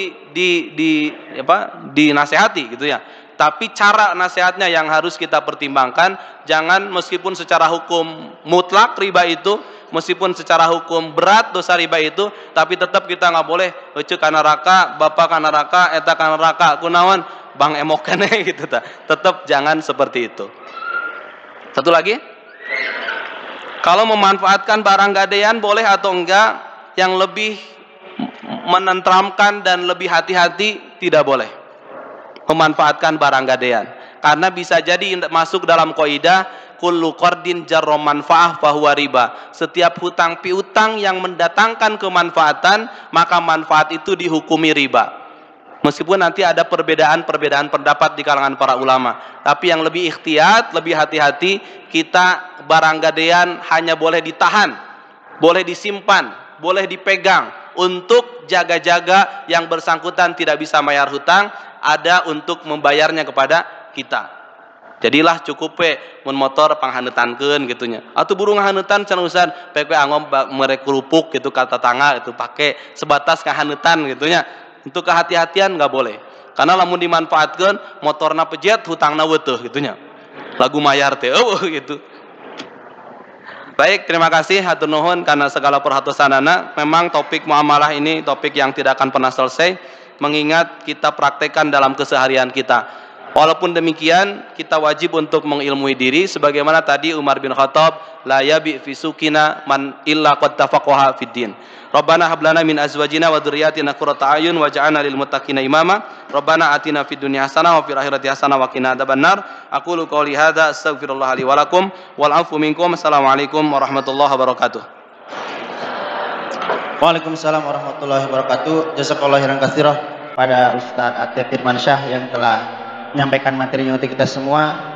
[SPEAKER 1] dinasehati gitu ya. Tapi cara nasihatnya yang harus kita pertimbangkan. Jangan meskipun secara hukum mutlak riba itu, meskipun secara hukum berat dosa riba itu, tapi tetap kita nggak boleh ece kana neraka, bapak kana neraka, eta kana neraka, kunaon bang emokane gitu ta. Tetap jangan seperti itu. Satu lagi, kalau memanfaatkan barang gadaian boleh atau enggak? Yang lebih menenteramkan dan lebih hati-hati tidak boleh memanfaatkan barang gadaian, karena bisa jadi masuk dalam kaidah kullu qardin jarra manfaah fahuwa riba. Setiap hutang piutang yang mendatangkan kemanfaatan, maka manfaat itu dihukumi riba. Meskipun nanti ada perbedaan pendapat di kalangan para ulama, tapi yang lebih ikhtiyat, lebih hati-hati, kita barang gadaian hanya boleh ditahan, boleh disimpan, boleh dipegang untuk jaga-jaga yang bersangkutan tidak bisa bayar hutang, ada untuk membayarnya kepada kita. Jadilah cukup mun motor panghanetankeun gitunya. Atuh burung ngahaneutan can usan PK angom merek kerupuk gitu kata tangga itu pakai sebatas ngahaneutan gitunya. Untuk kehati-hatian nggak boleh. Karena lamun dimanfaatkeun motorna pejet hutangna weuteuh gitunya. Lagu mayar teh gitu. Baik, terima kasih hatur nuhun karena segala perhatosanana. Memang topik muamalah ini topik yang tidak akan pernah selesai, mengingat kita praktekkan dalam keseharian kita. Walaupun demikian, kita wajib untuk mengilmui diri sebagaimana tadi Umar bin Khattab, la yabi fi sukina man illa qad tafaqaha fid din. Rabbana hab lana min azwajina wa dzurriyyatina qurrata a'yun waj'alna lil muttaqina imama. Rabbana atina fid dunya hasanah wa fil akhirati hasanah wa qina adzabannar. Aqulu qouli hadza astaghfirullah li wa lakum wal 'afwu minkum. Assalamualaikum warahmatullahi wabarakatuh.
[SPEAKER 6] Waalaikumsalam warahmatullahi wabarakatuh. Jazakallahu khairan katsirah pada Ustaz Atif Firmansyah yang telah menyampaikan materinya untuk kita semua.